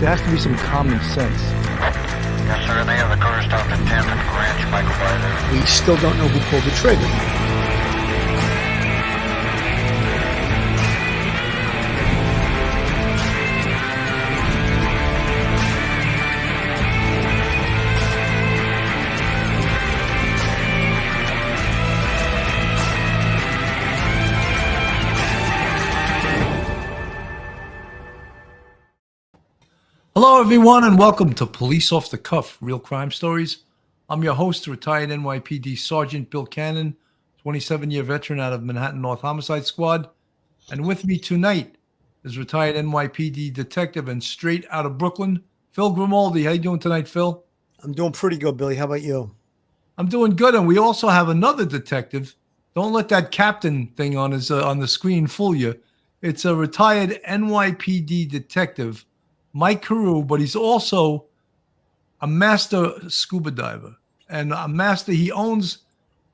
there has to be some common sense. Yes, sir. They have the car stopped at 10th and Ranch, Michael by there. We still don't know who pulled the trigger. Hello, everyone, and welcome to Police Off the Cuff, Real Crime Stories. I'm your host, retired NYPD Sergeant Bill Cannon, 27-year veteran out of Manhattan North Homicide Squad. And with me tonight is retired NYPD detective and straight out of Brooklyn, Phil Grimaldi. How you doing tonight, Phil? I'm doing pretty good, Billy. How about you? I'm doing good, and we also have another detective. Don't let that captain thing on the screen fool you. It's a retired NYPD detective, Mike Carew, but he's also a master scuba diver and a master. He owns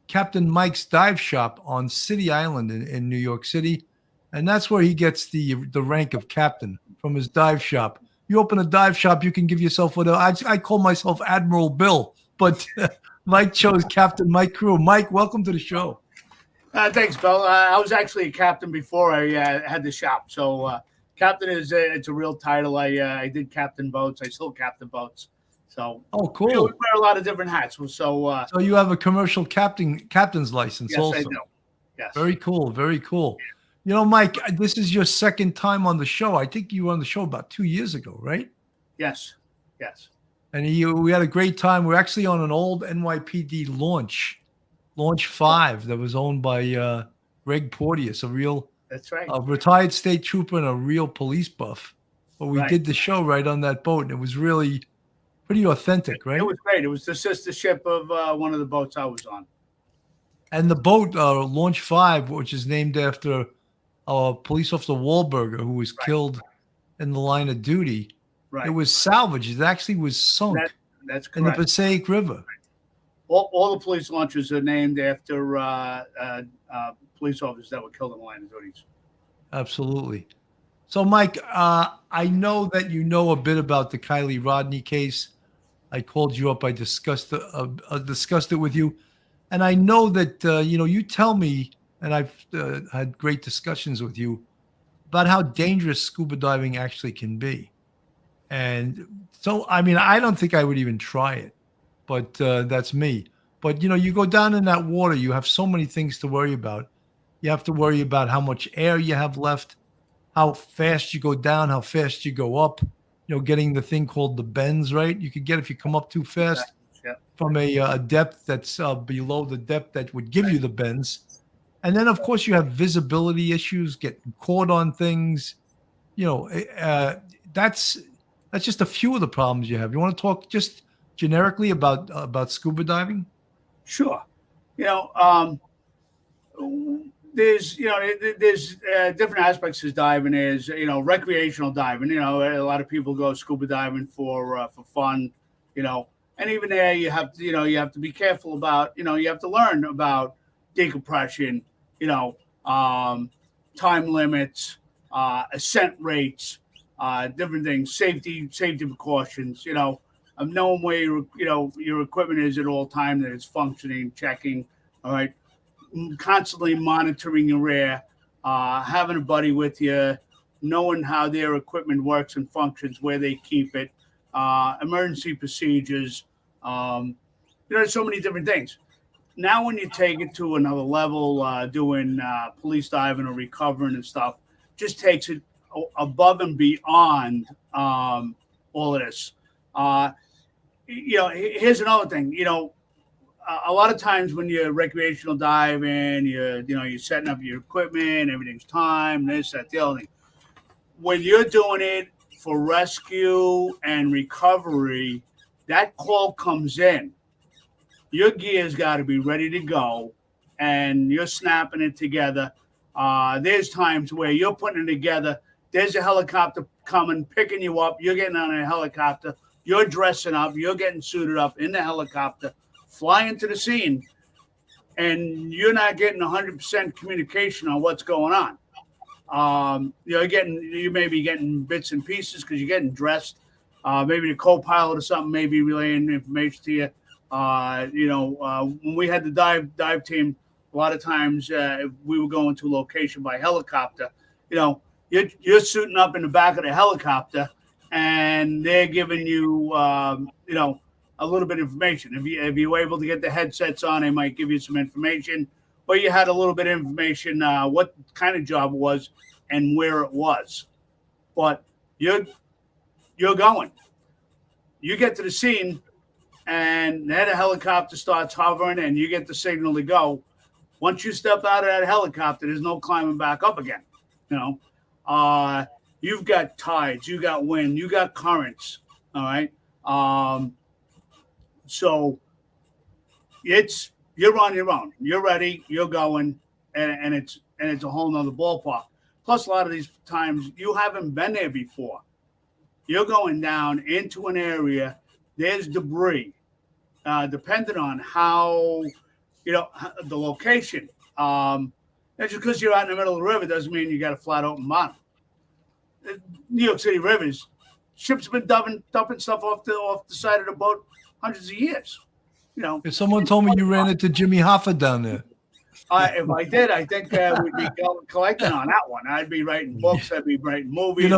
Captain Mike's Dive Shop on City Island in New York City, and that's where he gets the rank of captain, from his dive shop. You open a dive shop, you can give yourself whatever. I call myself Admiral Bill, but Mike chose Captain Mike Carew. Mike, welcome to the show. Thanks, Bill. I was actually a captain before I had the shop, so captain is it's a real title. I did captain boats. I still captain boats. So cool. We wear a lot of different hats. So you have a commercial captain's license. Yes, also. I do. Yes. Very cool. Very cool. You know, Mike, this is your second time on the show. I think you were on the show about 2 years ago, right? Yes. And we had a great time. We're actually on an old NYPD Launch 5 that was owned by Greg Porteous, That's right. a retired state trooper and a real police buff. But we did the show right on that boat, and it was really pretty authentic, right? It was great. It was the sister ship of one of the boats I was on. And the boat, Launch 5, which is named after police officer Wahlberger, who was killed in the line of duty. Right. It was salvaged. It actually was sunk that's in the correct. Passaic River. All the police launches are named after police officers that were killed in the line of duties. Absolutely. So, Mike, I know that you know a bit about the Kiely Rodni case. I called you up. I discussed it with you. And I know that, you tell me, and I've had great discussions with you about how dangerous scuba diving actually can be. And so, I mean, I don't think I would even try it, but that's me. But, you go down in that water, you have so many things to worry about. You have to worry about how much air you have left, how fast you go down, how fast you go up, getting the thing called the bends, right? You could get if you come up too fast from a depth that's below the depth that would give you the bends. And then, of course, you have visibility issues, getting caught on things. That's just a few of the problems you have. You want to talk just generically about scuba diving? Sure. There's different aspects of diving. Is recreational diving. A lot of people go scuba diving for fun. And even there you have to be careful about. You have to learn about decompression. Time limits, ascent rates, different things, safety precautions. Of knowing where your equipment is at all time, that it's functioning, checking. All right. Constantly monitoring your air, having a buddy with you, knowing how their equipment works and functions, where they keep it, emergency procedures. There's so many different things. Now, when you take it to another level, doing police diving or recovering and stuff, just takes it above and beyond all of this. Here's another thing. A lot of times when you're recreational diving, you're setting up your equipment, everything's timed, this, that, the other thing. When you're doing it for rescue and recovery, that call comes in. Your gear's got to be ready to go, and you're snapping it together. There's times where you're putting it together. There's a helicopter coming, picking you up. You're getting on a helicopter. You're dressing up. You're getting suited up in the helicopter, flying to the scene, and you're not getting 100% communication on what's going on. You may be getting bits and pieces because you're getting dressed. maybe the co-pilot or something may be relaying information to you. When we had the dive team, a lot of times we were going to a location by helicopter. You're suiting up in the back of the helicopter, and they're giving you, a little bit of information. If you were able to get the headsets on, they might give you some information. Or you had a little bit of information, what kind of job it was and where it was. But you're going. You get to the scene, and then a helicopter starts hovering, and you get the signal to go. Once you step out of that helicopter, there's no climbing back up again. You've got tides, you got wind, you got currents. All right. So you're on your own. You're ready. You're going, and it's a whole nother ballpark. Plus, a lot of these times you haven't been there before. You're going down into an area. There's debris, depending on how the location. Just because you're out in the middle of the river doesn't mean you got a flat open bottom. New York City rivers, ships have been dumping stuff off the side of the boat hundreds of years. If someone told me you ran into Jimmy Hoffa down there. If I did, I think we'd be collecting on that one. I'd be writing books. I'd be writing movies.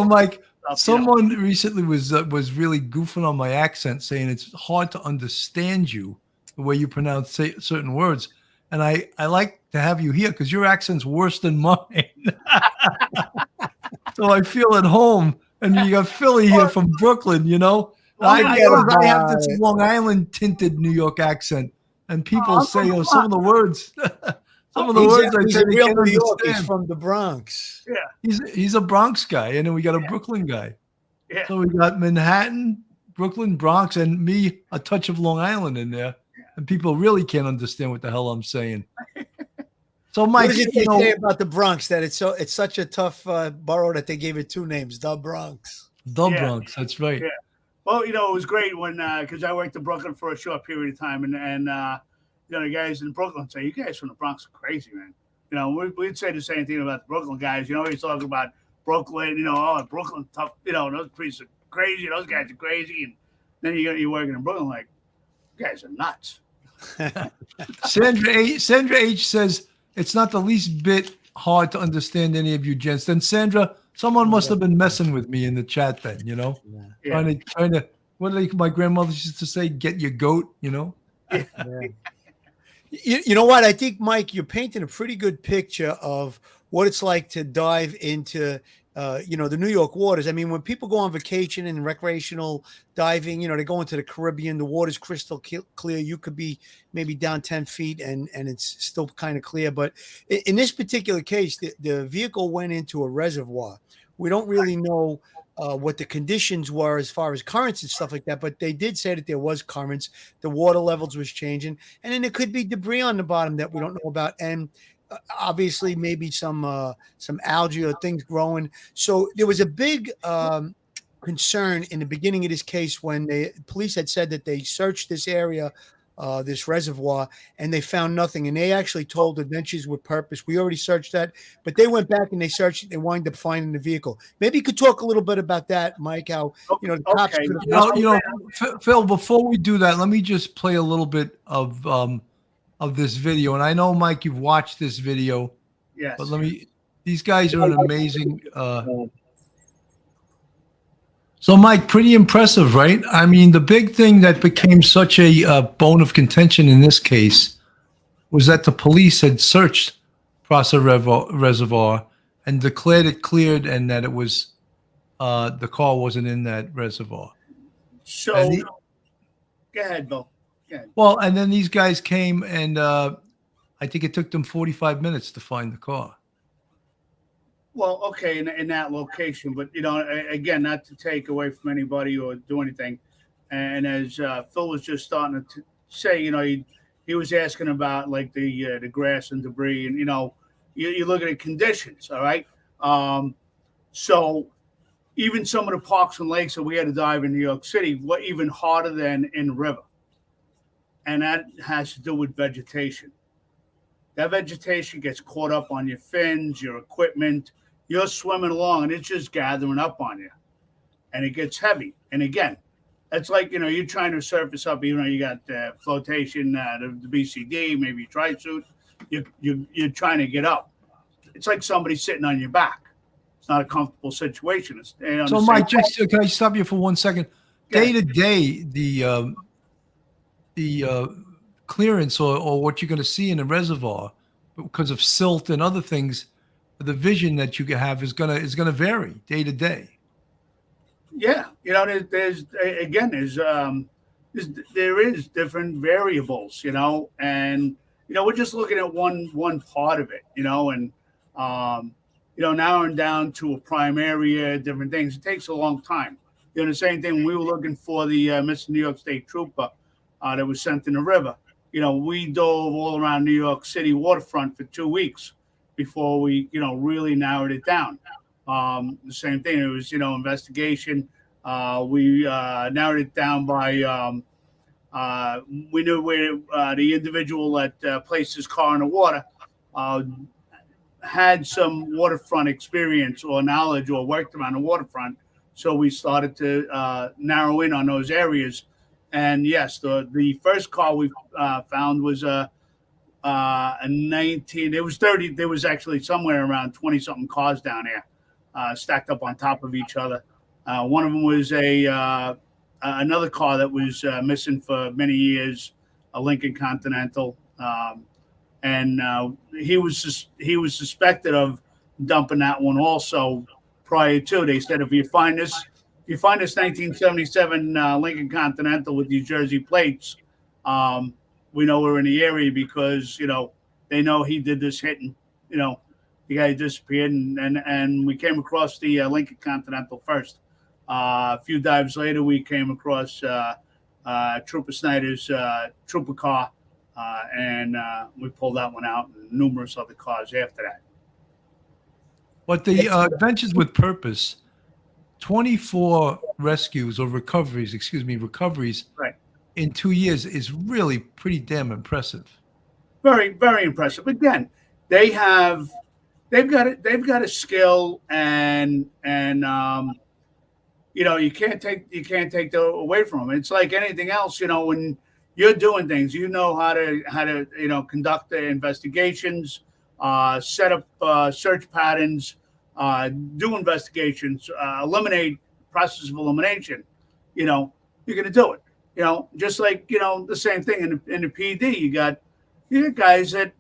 Mike. Someone recently was really goofing on my accent, saying it's hard to understand you the way you pronounce certain words. And I like to have you here because your accent's worse than mine. So I feel at home. And you got Philly here from Brooklyn, I have this Long Island tinted New York accent. And people say, some of the words, he's a real New York. He's from the Bronx. Yeah, he's a Bronx guy, and then we got a Brooklyn guy. Yeah. So we got Manhattan, Brooklyn, Bronx, and me, a touch of Long Island in there. And people really can't understand what the hell I'm saying. So, Mike, what did they say about the Bronx? That it's such a tough borough that they gave it two names, the Bronx. The Bronx, that's right. Yeah. Well, it was great when because I worked in Brooklyn for a short period of time, and the guys in Brooklyn say, "You guys from the Bronx are crazy, man." We'd say the same thing about the Brooklyn guys. He's talking about Brooklyn. Brooklyn tough. Those priests are crazy. Those guys are crazy, and then you're working in Brooklyn like, you guys are nuts. Sandra H says it's not the least bit hard to understand any of you gents. Then Sandra, someone must have been messing with me in the chat then, trying to what do my grandmother used to say, get your goat, Yeah. You know what? I think, Mike, you're painting a pretty good picture of what it's like to dive into the New York waters. I mean, when people go on vacation and recreational diving, they go into the Caribbean, the water's crystal clear. You could be maybe down 10 feet and it's still kind of clear. But in this particular case, the vehicle went into a reservoir. We don't really know what the conditions were as far as currents and stuff like that, but they did say that there was currents. The water levels was changing, and then there could be debris on the bottom that we don't know about. And obviously maybe some algae or things growing. So there was a big concern in the beginning of this case when the police had said that they searched this area, this reservoir, and they found nothing. And they actually told Adventures with Purpose, we already searched that, but they went back and they searched it. They wound up finding the vehicle. Maybe you could talk a little bit about that, Mike, how, the cops. Okay. Phil, before we do that, let me just play a little bit of this video. And I know, Mike, you've watched this video. Yes. But these guys are an amazing. So, Mike, pretty impressive, right? I mean, the big thing that became such a bone of contention in this case was that the police had searched Prosser Reservoir and declared it cleared and that it was the car wasn't in that reservoir. So, go ahead, Bill. Well, and then these guys came and I think it took them 45 minutes to find the car. Well, okay, in that location, but again, not to take away from anybody or do anything. And as Phil was just starting to say, he was asking about like the grass and debris, and you look at the conditions. All right, so even some of the parks and lakes that we had to dive in New York City were even harder than in the river, and that has to do with vegetation. That vegetation gets caught up on your fins, your equipment. You're swimming along, and it's just gathering up on you. and it gets heavy. And again, it's like, you're trying to surface up, you got flotation, the BCD, maybe tri suit. You're trying to get up. It's like somebody sitting on your back. It's not a comfortable situation. It's, So, Mike, just can I stop you for 1 second? Yeah. Day to day, the clearance or what you're going to see in the reservoir because of silt and other things, the vision that you can have is gonna vary day to day. Yeah, there is different variables, and we're just looking at one part of it, and narrowing down to a prime area, different things. It takes a long time. The same thing when we were looking for the Mr. New York State Trooper that was sent in the river. We dove all around New York City waterfront for 2 weeks before we, really narrowed it down. The same thing. It was, investigation. We narrowed it down by we knew where the individual that placed his car in the water had some waterfront experience or knowledge or worked around the waterfront. So we started to narrow in on those areas. And yes, the first car we found was a 19. It was 30. There was actually somewhere around 20 something cars down there, stacked up on top of each other. One of them was another car that was missing for many years, a Lincoln Continental, and he was suspected of dumping that one also prior to. They said if you find this 1977 Lincoln Continental with these Jersey plates, we know we're in the area because they know he did this hitting. The guy disappeared, and we came across the Lincoln Continental first. A few dives later, we came across Trooper Snyder's trooper car, and we pulled that one out, and numerous other cars after that. But the Adventures with Purpose, 24 rescues or recoveries Right. in 2 years is really pretty damn impressive. Very, very impressive. Again, they've got a skill, and you can't take that away from them. It's like anything else, when you're doing things, how to conduct the investigations, set up search patterns, do investigations, eliminate process of elimination. You're going to do it. Just like the same thing in the PD. You got guys that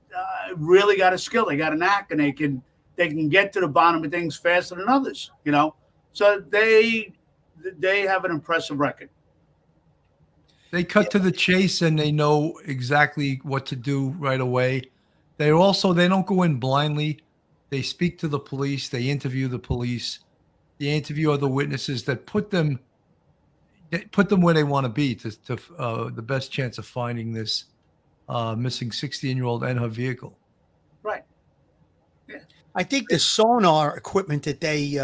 really got a skill. They got a knack, and they can get to the bottom of things faster than others. So they have an impressive record. They cut to the chase and they know exactly what to do right away. They don't go in blindly. They speak to the police. They interview the police. They interview other witnesses that put them where they want to be to the best chance of finding this missing 16-year-old and her vehicle. Right. Yeah. I think the sonar equipment that they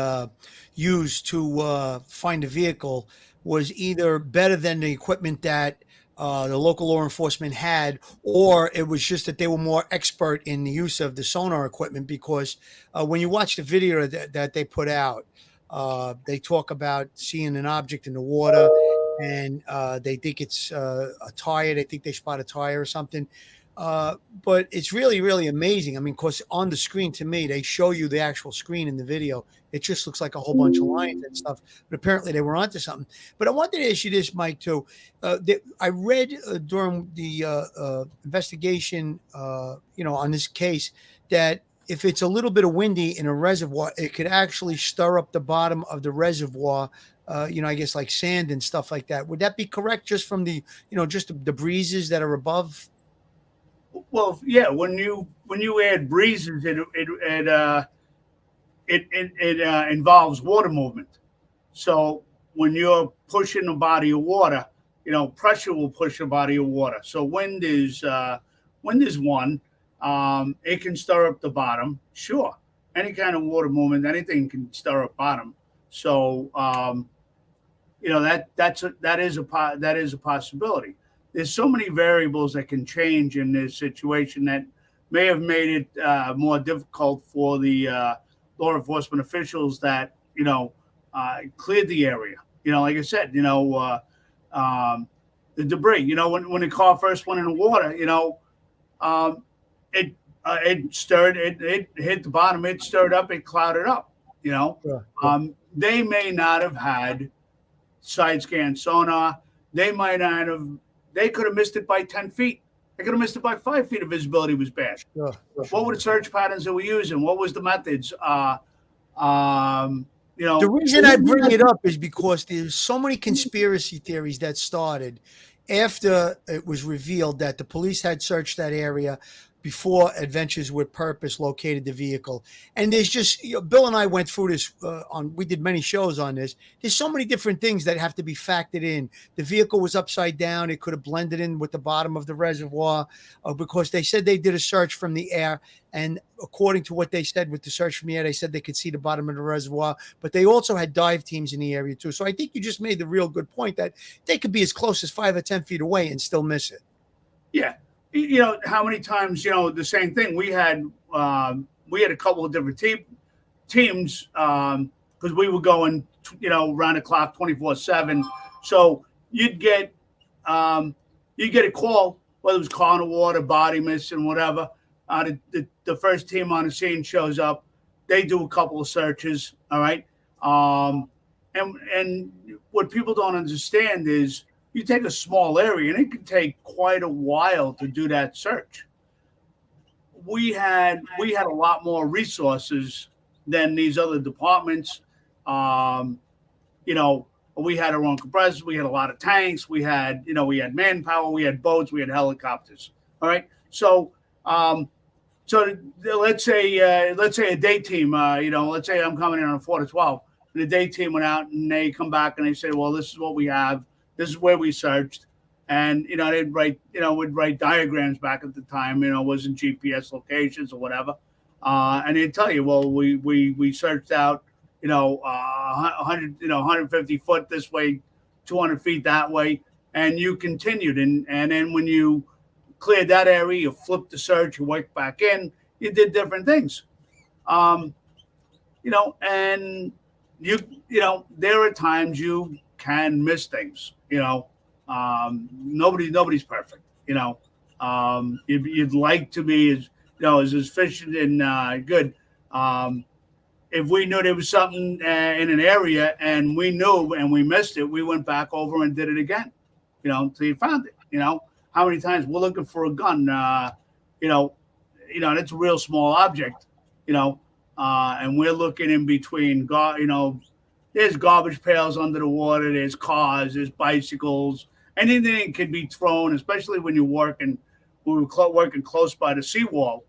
used to find the vehicle was either better than the equipment that the local law enforcement had, or it was just that they were more expert in the use of the sonar equipment, because when you watch the video that they put out, they talk about seeing an object in the water, and they think it's a tire. They think they spot a tire or something. But it's really, really amazing. I mean, because on the screen, to me, they show you the actual screen in the video. It just looks like a whole bunch of lines and stuff. But apparently they were onto something. But I wanted to ask you this, Mike, too. I read during the investigation, on this case, that if it's a little bit of windy in a reservoir, it could actually stir up the bottom of the reservoir. I guess like sand and stuff like that. Would that be correct? Just from the, just the breezes that are above? Well, yeah. When you add breezes, it involves water movement. So when you're pushing a body of water, pressure will push a body of water. So wind is one. It can stir up the bottom. Sure, any kind of water movement, anything can stir up bottom. So that is a possibility. There's so many variables that can change in this situation that may have made it more difficult for the law enforcement officials that cleared the area. Like I said, the debris. When the car first went in the water, um, it stirred, it hit the bottom, it stirred up, it clouded up. Sure. They may not have had side scan sonar. They might not have. They could have missed it by 10 feet. They could have missed it by 5 feet if visibility was bad. Sure. What were the search patterns that we're using? What was the methods? The reason I bring it up is because there's so many conspiracy theories that started after it was revealed that the police had searched that area before Adventures with Purpose located the vehicle. And there's just, Bill and I went through this we did many shows on this. There's so many different things that have to be factored in. The vehicle was upside down. It could have blended in with the bottom of the reservoir because they said they did a search from the air. And according to what they said with the search from the air, they said they could see the bottom of the reservoir, but they also had dive teams in the area too. So I think you just made the real good point that they could be as close as 5 or 10 feet away and still miss it. Yeah. How many times, the same thing. We had a couple of different teams because we were going, around the clock 24/7. So you'd get a call, whether it was car in the water, body missing, whatever. The first team on the scene shows up. They do a couple of searches. All right. And what people don't understand is you take a small area and it can take quite a while to do that search. We had a lot more resources than these other departments. We had our own compressors. We had a lot of tanks. We had manpower. We had boats. We had helicopters. All right. So let's say a day team. Let's say I'm coming in on a 4 to 12, and the day team went out and they come back and they say, well, this is what we have. This is where we searched, and they'd write, would write diagrams back at the time. It wasn't GPS locations or whatever, and they'd tell you, well, we searched out, 100, 150 foot this way, 200 feet that way, and you continued, and then when you cleared that area, you flipped the search, you worked back in, you did different things, and there are times you can miss things. Nobody's perfect. You'd like to be as efficient and good. If we knew there was something in an area and we knew and we missed it, we went back over and did it again. Until you found it. How many times we're looking for a gun? That's a real small object. And we're looking in between. There's garbage pails under the water. There's cars. There's bicycles. Anything can be thrown, especially when you're working. We were working close by the seawall.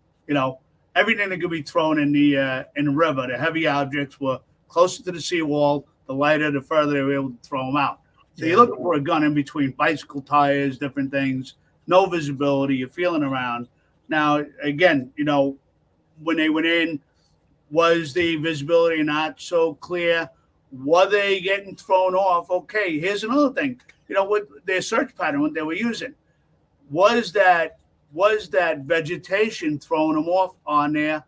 Everything that could be thrown in the river. The heavy objects were closer to the seawall. The lighter, the further they were able to throw them out. So you're looking for a gun in between bicycle tires, different things. No visibility. You're feeling around. Now, again, when they went in, was the visibility not so clear? Were they getting thrown off? Okay, here's another thing. What their search pattern, what they were using, was that vegetation throwing them off on their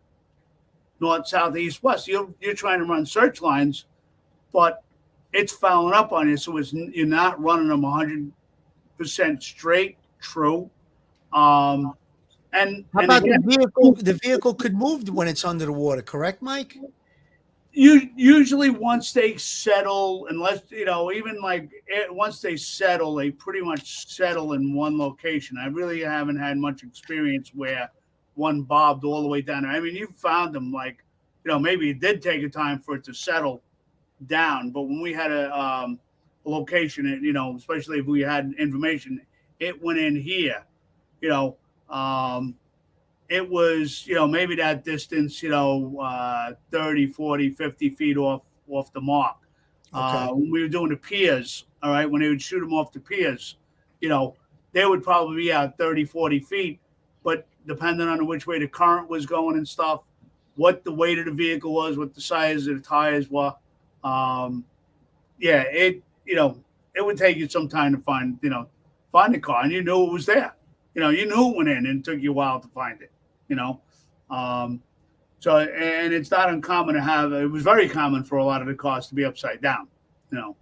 north, south, east, west? You're trying to run search lines, but it's fouling up on you, so you're not running them 100% straight, true. How about the vehicle? The vehicle could move when it's under the water, correct, Mike? Usually once they settle, unless once they settle, they pretty much settle in one location. I really haven't had much experience where one bobbed all the way down there. I mean, you found them maybe it did take a time for it to settle down, but when we had a location, especially if we had information, it went in here. It was, maybe that distance, 30, 40, 50 feet off the mark. Okay. When we were doing the piers, all right, when they would shoot them off the piers, they would probably be out 30, 40 feet. But depending on which way the current was going and stuff, what the weight of the vehicle was, what the size of the tires were. It would take you some time to find the car, and you knew it was there. You knew it went in, and it took you a while to find it. So, and it's not uncommon to have. It was very common for a lot of the cars to be upside down. You know.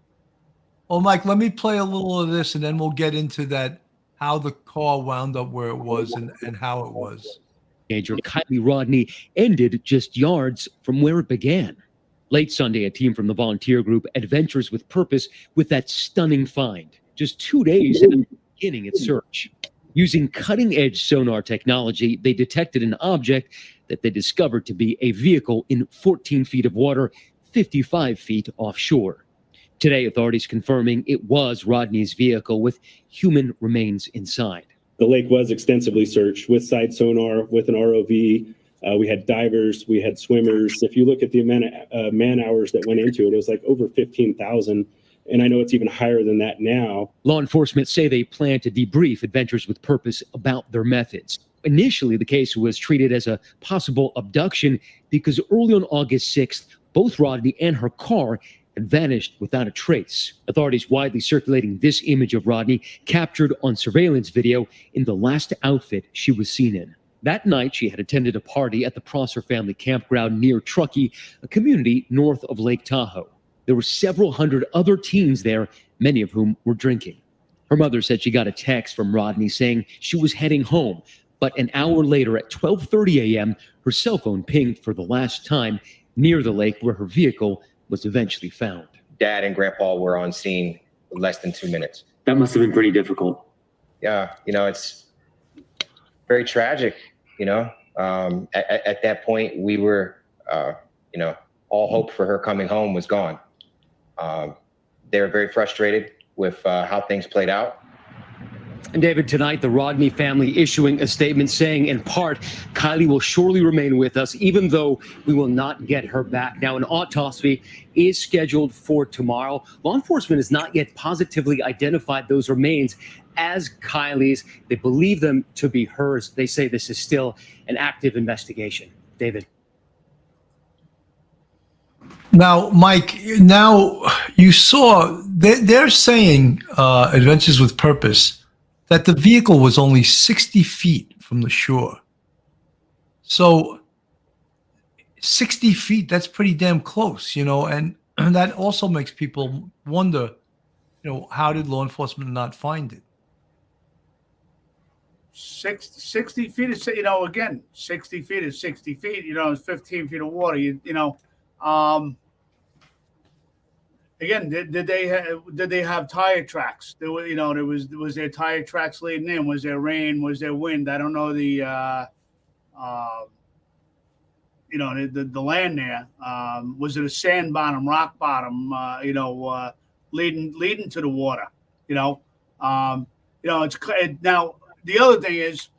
Well, Mike, let me play a little of this, and then we'll get into that, how the car wound up where it was and how it was. Teenager Kiely Rodni ended just yards from where it began. Late Sunday, a team from the volunteer group Adventures with Purpose with that stunning find, just 2 days after beginning its search. Using cutting-edge sonar technology, they detected an object that they discovered to be a vehicle in 14 feet of water, 55 feet offshore. Today, authorities confirming it was Rodney's vehicle with human remains inside. The lake was extensively searched with side sonar, with an ROV. We had divers, we had swimmers. If you look at the amount of man hours that went into it, it was like over 15,000. And I know it's even higher than that now. Law enforcement say they plan to debrief Adventures with Purpose about their methods. Initially, the case was treated as a possible abduction because early on August 6th, both Rodney and her car had vanished without a trace. Authorities widely circulating this image of Rodney captured on surveillance video in the last outfit she was seen in. That night, she had attended a party at the Prosser Family Campground near Truckee, a community north of Lake Tahoe. There were several hundred other teens there, many of whom were drinking. Her mother said she got a text from Rodney saying she was heading home, but an hour later at 12:30 a.m., her cell phone pinged for the last time near the lake where her vehicle was eventually found. Dad and Grandpa were on scene in less than 2 minutes. That must have been pretty difficult. Yeah, it's very tragic, At that point, we were, all hope for her coming home was gone. They were very frustrated with how things played out. And David, tonight, the Rodney family issuing a statement saying, in part, Kiely will surely remain with us, even though we will not get her back. Now, an autopsy is scheduled for tomorrow. Law enforcement has not yet positively identified those remains as Kiely's. They believe them to be hers. They say this is still an active investigation. David. Now, Mike, you saw, they're saying, Adventures with Purpose, that the vehicle was only 60 feet from the shore. So 60 feet, that's pretty damn close, and that also makes people wonder, how did law enforcement not find it? 60 feet is, again, 60 feet is 60 feet, it's 15 feet of water, again, did they have tire tracks? There were, was there tire tracks leading in? Was there rain? Was there wind? I don't know the land there. Was it a sand bottom, rock bottom? Leading to the water. It's now the other thing is,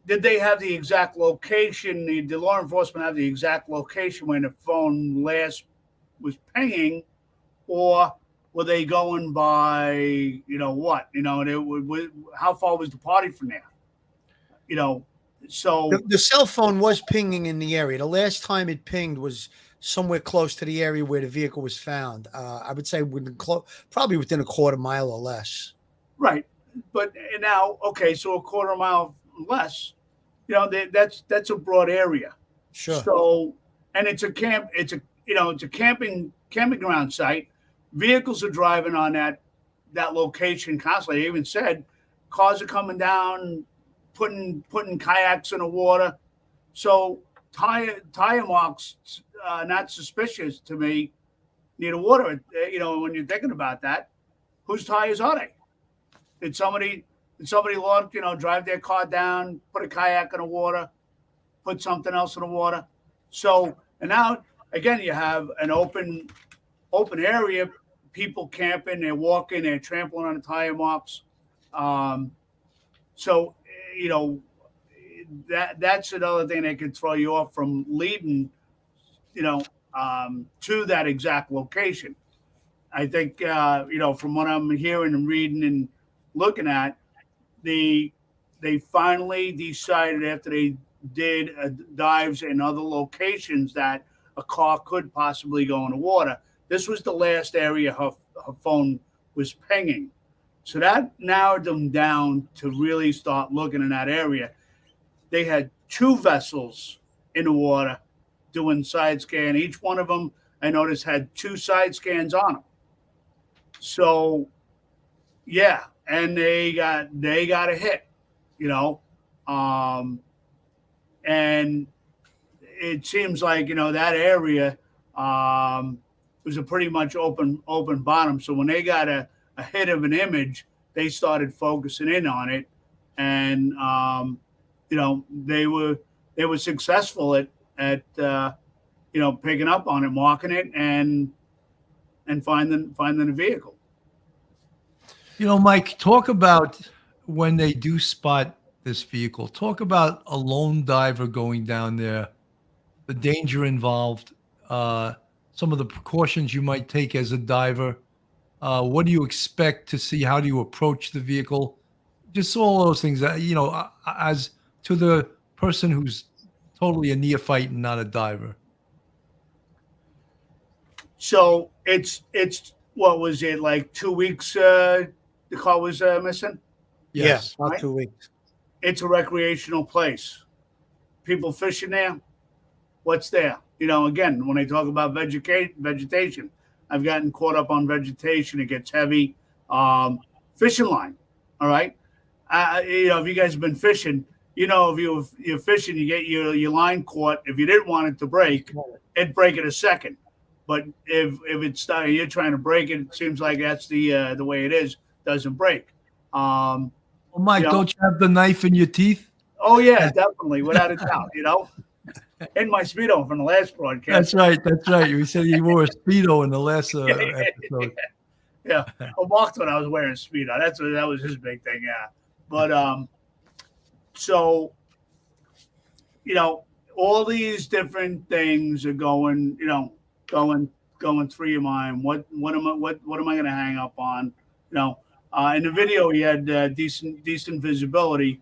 did they have the exact location? Did law enforcement have the exact location when the phone last was pinging, or were they going by, what? How far was the party from there? So the cell phone was pinging in the area. The last time it pinged was somewhere close to the area where the vehicle was found. I would say probably within a quarter mile or less. Right, but now, okay, so a quarter mile less, that's a broad area. Sure. So, and it's a camping ground site. Vehicles are driving on that location constantly. They even said cars are coming down, putting kayaks in the water. So tire marks not suspicious to me near the water. When you're thinking about that, whose tires are they? Did somebody drive their car down, put a kayak in the water, put something else in the water? So, and now again, you have an open area, people camping, they're walking, they're trampling on the tire marks. So, that's another thing that could throw you off from leading, to that exact location. I think, from what I'm hearing and reading and looking at, they finally decided after they did dives in other locations that a car could possibly go in the water. This was the last area her phone was pinging. So that narrowed them down to really start looking in that area. They had 2 vessels in the water doing side scan. Each one of them, I noticed, had 2 side scans on them. So, yeah, and they got a hit, you know, and it seems like, you know, that area was a pretty much open bottom. So when they got a hit of an image, they started focusing in on it, and you know, they were successful at you know, picking up on it, marking it, and finding the vehicle. You know, Mike, talk about when they do spot this vehicle. Talk about a lone diver going down there, the danger involved, some of the precautions you might take as a diver. What do you expect to see? How do you approach the vehicle? Just all those things that, you know, as to the person who's totally a neophyte and not a diver. So it's what was it, like 2 weeks? The car was missing. Yes. Yeah, about Right? 2 weeks. It's a recreational place. People fishing there. What's there? You know, again, when I talk about vegetation, I've gotten caught up on vegetation. It gets heavy. Fishing line. All right. You know, if you guys have been fishing, you know, if you're fishing, you get your line caught. If you didn't want it to break, it'd break in a second. But if it's you're trying to break it, it seems like that's the way it is. Doesn't break. Well, Mike, You know, don't you have the knife in your teeth? oh yeah, definitely, without a doubt. You know, in my Speedo from the last broadcast. That's right. That's right. You said you wore a Speedo in the last episode. Yeah, well, Mark thought I was wearing Speedo. That was his big thing. Yeah, but so you know, all these different things are going, you know, going through your mind. What am I going to hang up on? You know, in the video he had decent visibility,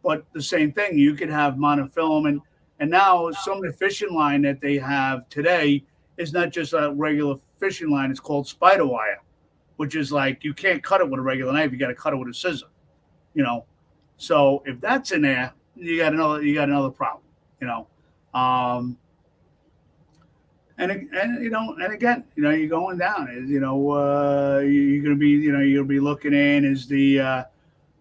but the same thing, you could have monofilament, and now some of the fishing line that they have today is not just a regular fishing line. It's called spider wire, which is like you can't cut it with a regular knife. You got to cut it with a scissor. You know, so if that's in there, you got another problem. You know, and you know, and again, you know, you're going down. You know, you're gonna be looking in is the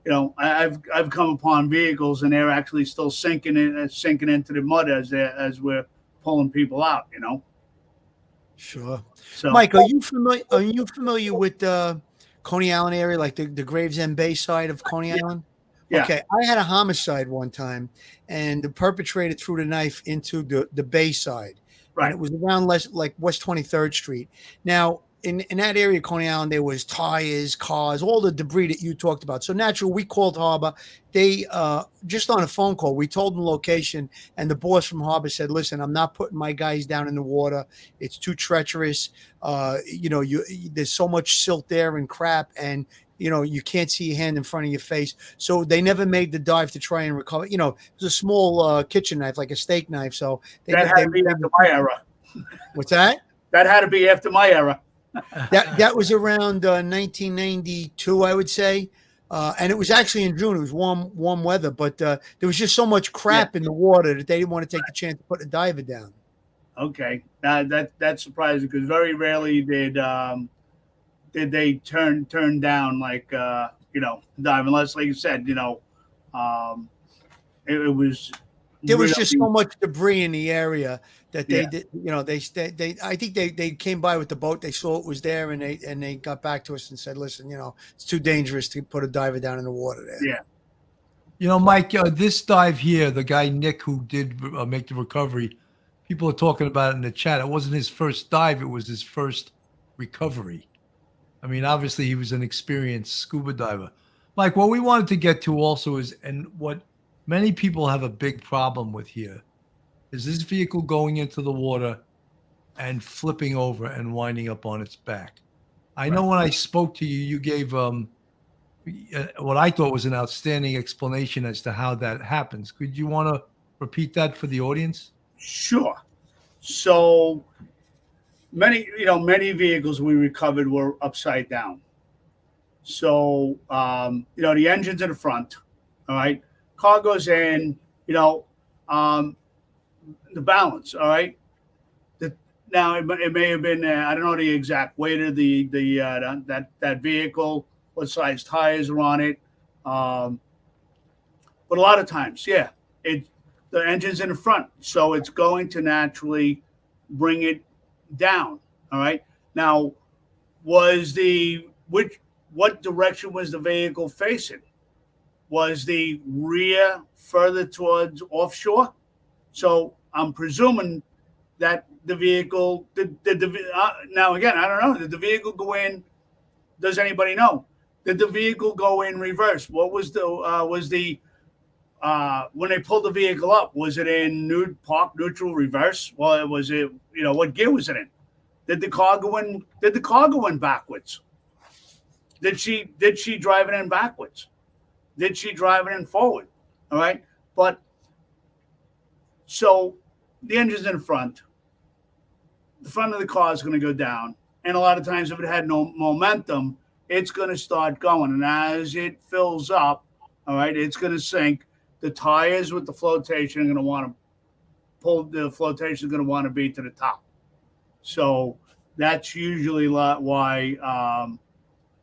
you know, I've come upon vehicles and they're actually still sinking into the mud as we're pulling people out. You know. Sure. So, Mike, are you familiar with the Coney Island area, like the Gravesend Bay side of Coney Island? Yeah. Okay, I had a homicide one time, and the perpetrator threw the knife into the Bay side. Right. And it was around like West 23rd Street. Now, in that area, Coney Island, there was tires, cars, all the debris that you talked about. So naturally, we called Harbor. They just on a phone call, we told them location, and the boss from Harbor said, "Listen, I'm not putting my guys down in the water. It's too treacherous. You know, there's so much silt there and crap, and you know, you can't see your hand in front of your face." So they never made the dive to try and recover. You know, it was a small kitchen knife, like a steak knife. So that had to be after my era. What's that? That had to be after my era. That was around 1992, I would say, and it was actually in June. It was warm weather, but there was just so much crap in the water that they didn't want to take the chance to put a diver down. Okay, that's surprising because very rarely did they turn down like you know, dive, unless, like you said, you know, it was. There was just so much debris in the area that they did. You know, they I think they came by with the boat. They saw it was there, and they got back to us and said, "Listen, you know, it's too dangerous to put a diver down in the water there." Yeah. You know, Mike, this dive here, the guy Nick who did make the recovery, people are talking about it in the chat. It wasn't his first dive; it was his first recovery. I mean, obviously, he was an experienced scuba diver. Mike, what we wanted to get to also is, and what many people have a big problem with here, is this vehicle going into the water and flipping over and winding up on its back. I know when I spoke to you, you gave what I thought was an outstanding explanation as to how that happens. Could you want to repeat that for the audience? Sure. So many vehicles we recovered were upside down. So you know, the engine's in the front. All right, car goes in. You know, the balance. All right. Now it may have been I don't know the exact weight of that vehicle, what size tires are on it, but a lot of times, yeah, the engine's in the front, so it's going to naturally bring it down. All right. Now, what direction was the vehicle facing? Was the rear further towards offshore? So I'm presuming that the vehicle now again, I don't know. Did the vehicle go in? Does anybody know? Did the vehicle go in reverse? What was the when they pulled the vehicle up? Was it in park neutral reverse? Well, was it what gear was it in? Did the car go in? Did the car go in backwards? Did she drive it in backwards? Did she drive it in forward? All right, but so the engine's in front. The front of the car is going to go down. And a lot of times, if it had no momentum, it's going to start going. And as it fills up, all right, it's going to sink. The tires with the flotation are going to want to pull. The flotation is going to want to be to the top. So that's usually why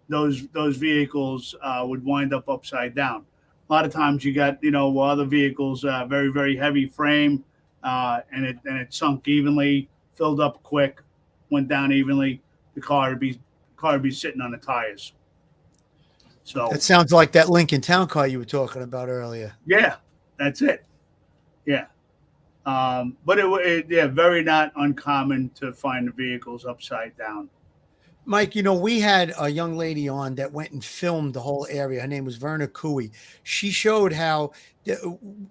those vehicles would wind up upside down. A lot of times you got, other vehicles, very, very heavy frame, and it sunk evenly, filled up quick, went down evenly. The car would be sitting on the tires. So That sounds like that Lincoln Town car you were talking about earlier. yeah, that's it. Yeah. But it very not uncommon to find the vehicles upside down. Mike, we had a young lady on that went and filmed the whole area. Her name was Verna Cooey. She showed how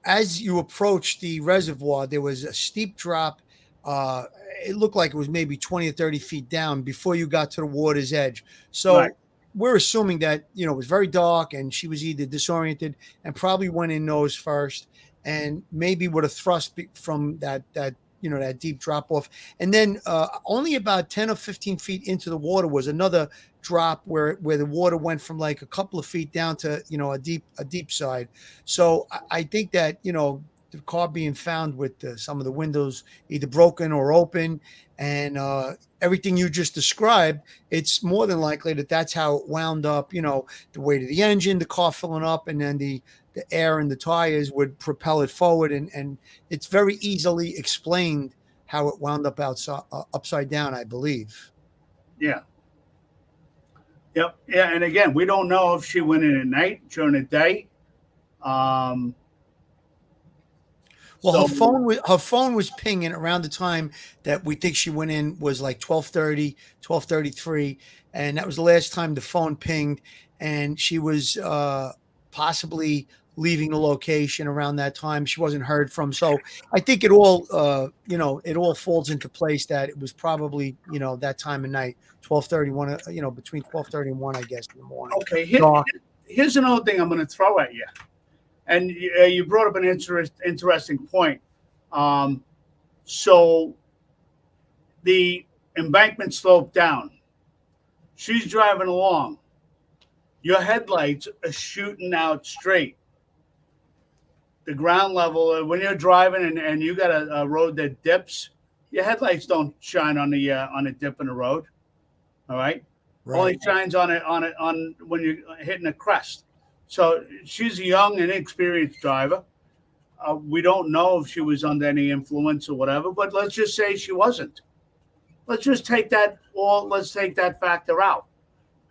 as you approach the reservoir, there was a steep drop. It looked like it was maybe 20 or 30 feet down before you got to the water's edge. So Right. we're assuming that, it was very dark and she was either disoriented and probably went in nose first and maybe would have thrust from that deep drop off. And then only about 10 or 15 feet into the water was another drop where the water went from like a couple of feet down to, a deep side. So I think that, the car being found with some of the windows either broken or open and everything you just described, it's more than likely that that's how it wound up, the weight of the engine, the car filling up, and then the air in the tires would propel it forward. And it's very easily explained how it wound up upside down, I believe. Yeah. Yep. Yeah. And again, we don't know if she went in at night, during the day. Well, her phone was pinging around the time that we think she went in was like 12:30, 12:33. And that was the last time the phone pinged. And she was possibly leaving the location around that time. She wasn't heard from. So I think it all, it all falls into place that it was probably, that time of night, 12:31, between 12:30 and 1, I guess, in the morning. Okay. Here's another thing I'm going to throw at you. And you brought up an interesting point. So the embankment sloped down. She's driving along. Your headlights are shooting out straight. The ground level, when you're driving and you got a road that dips, your headlights don't shine on the dip in the road. All right. Only shines on when you're hitting a crest. So she's a young and inexperienced driver. We don't know if she was under any influence or whatever, but let's just say she wasn't. Let's just take that factor out.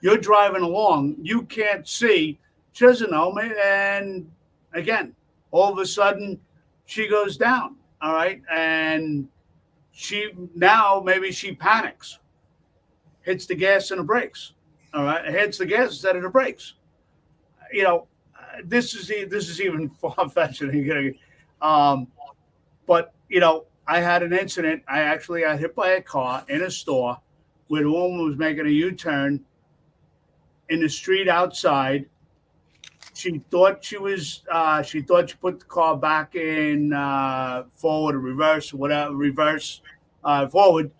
You're driving along, you can't see, she doesn't know me, and again, all of a sudden she goes down. All right. And maybe she panics, hits the gas and the brakes. All right. Hits the gas instead of the brakes. This is even far-fetched. But I had an incident. I actually got hit by a car in a store where the woman was making a U-turn in the street outside. She thought she put the car back in forward or reverse or whatever, forward,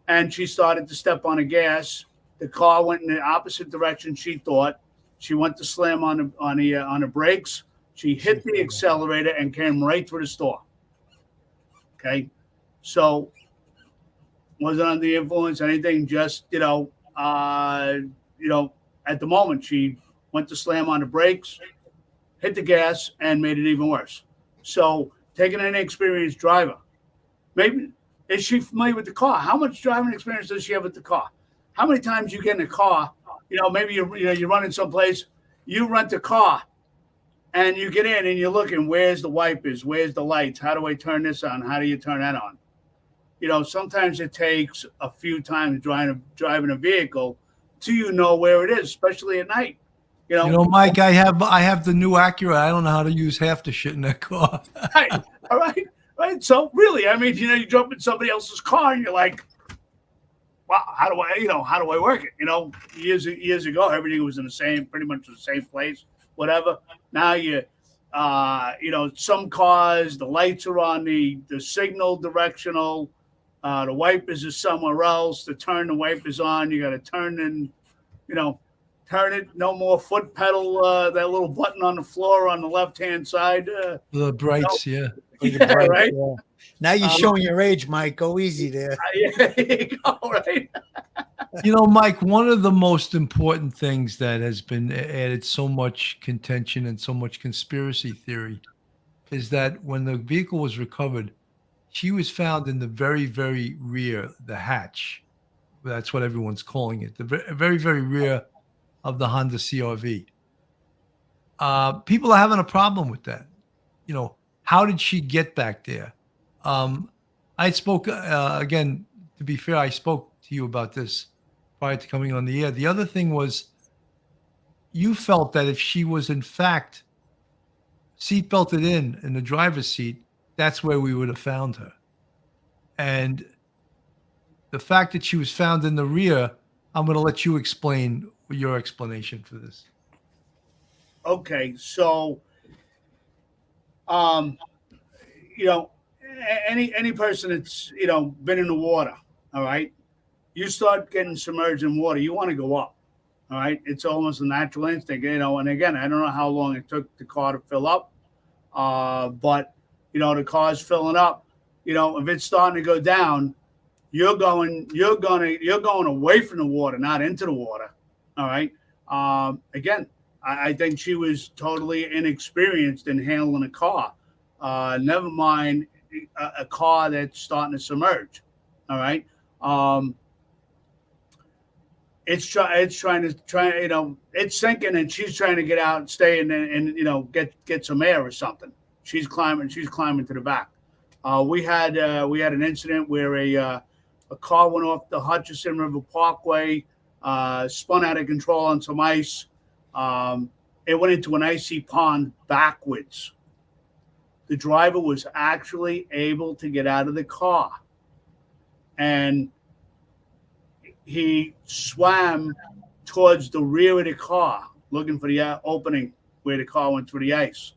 and she started to step on the gas. The car went in the opposite direction. She thought. She went to slam on the brakes. She hit the accelerator and came right through the store. Okay. So wasn't under the influence, anything, just, at the moment she went to slam on the brakes, hit the gas, and made it even worse. So taking an inexperienced driver, maybe, is she familiar with the car? How much driving experience does she have with the car? How many times you get in a car, maybe you're running someplace, you rent a car and you get in and you're looking, where's the wipers? Where's the lights? How do I turn this on? How do you turn that on? Sometimes it takes a few times driving a vehicle till where it is, especially at night. Mike, I have the new Acura. I don't know how to use half the shit in that car. Right. All right. Right. So really, I mean, you jump in somebody else's car and you're like, wow, how do I work it? Years ago, everything was in pretty much the same place, whatever. Now some cars, the lights are on the signal directional, the wipers are somewhere else. To turn the wipers on, you got to turn it. No more foot pedal. That little button on the floor on the left-hand side. The brights, yeah. Yeah, right. Yeah. Now you're showing your age, Mike. Go easy there. Yeah, there you go, right? Mike, one of the most important things that has been added so much contention and so much conspiracy theory is that when the vehicle was recovered, she was found in the very, very rear, the hatch. That's what everyone's calling it. The very, very rear of the Honda CRV. People are having a problem with that. How did she get back there? I spoke, again, to be fair, I spoke to you about this prior to coming on the air. The other thing was you felt that if she was in fact seatbelted in the driver's seat, that's where we would have found her. And the fact that she was found in the rear, I'm going to let you explain your explanation for this. Okay, so, any person that's been in the water, all right, you start getting submerged in water, you want to go up, all right. It's almost a natural instinct, And again, I don't know how long it took the car to fill up, but the car's filling up. If it's starting to go down, you're going away from the water, not into the water. All right. Again, I think she was totally inexperienced in handling a car. Never mind a car that's starting to submerge. All right. It's sinking and she's trying to get out and stay and get some air or something. She's climbing to the back. We had an incident where a car went off the Hutchinson River Parkway, spun out of control on some ice. It went into an icy pond backwards. The driver was actually able to get out of the car, and he swam towards the rear of the car, looking for the opening where the car went through the ice.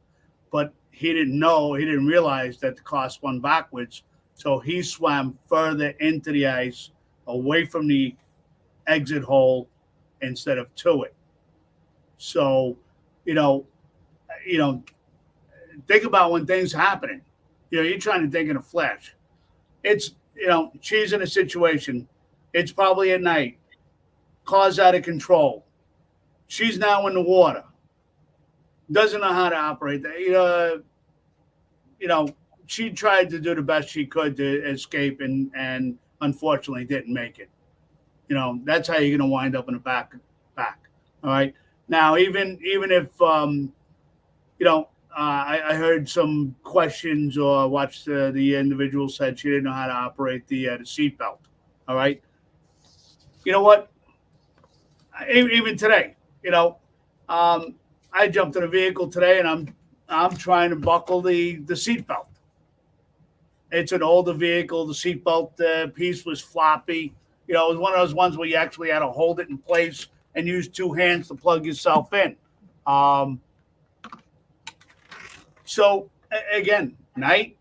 But he didn't realize that the car spun backwards. So he swam further into the ice, away from the exit hole instead of to it. So, think about when things happening. You're trying to think in a flash. It's, she's in a situation. It's probably at night. Car's out of control. She's now in the water. Doesn't know how to operate that. She tried to do the best she could to escape and unfortunately didn't make it. That's how you're going to wind up in the back. All right. Now, even if, I heard some questions or watched the individual said she didn't know how to operate the seatbelt. All right. You know what? Even today, I jumped in a vehicle today and I'm trying to buckle the seatbelt. It's an older vehicle. The seatbelt piece was floppy. It was one of those ones where you actually had to hold it in place and use two hands to plug yourself in. So again, night,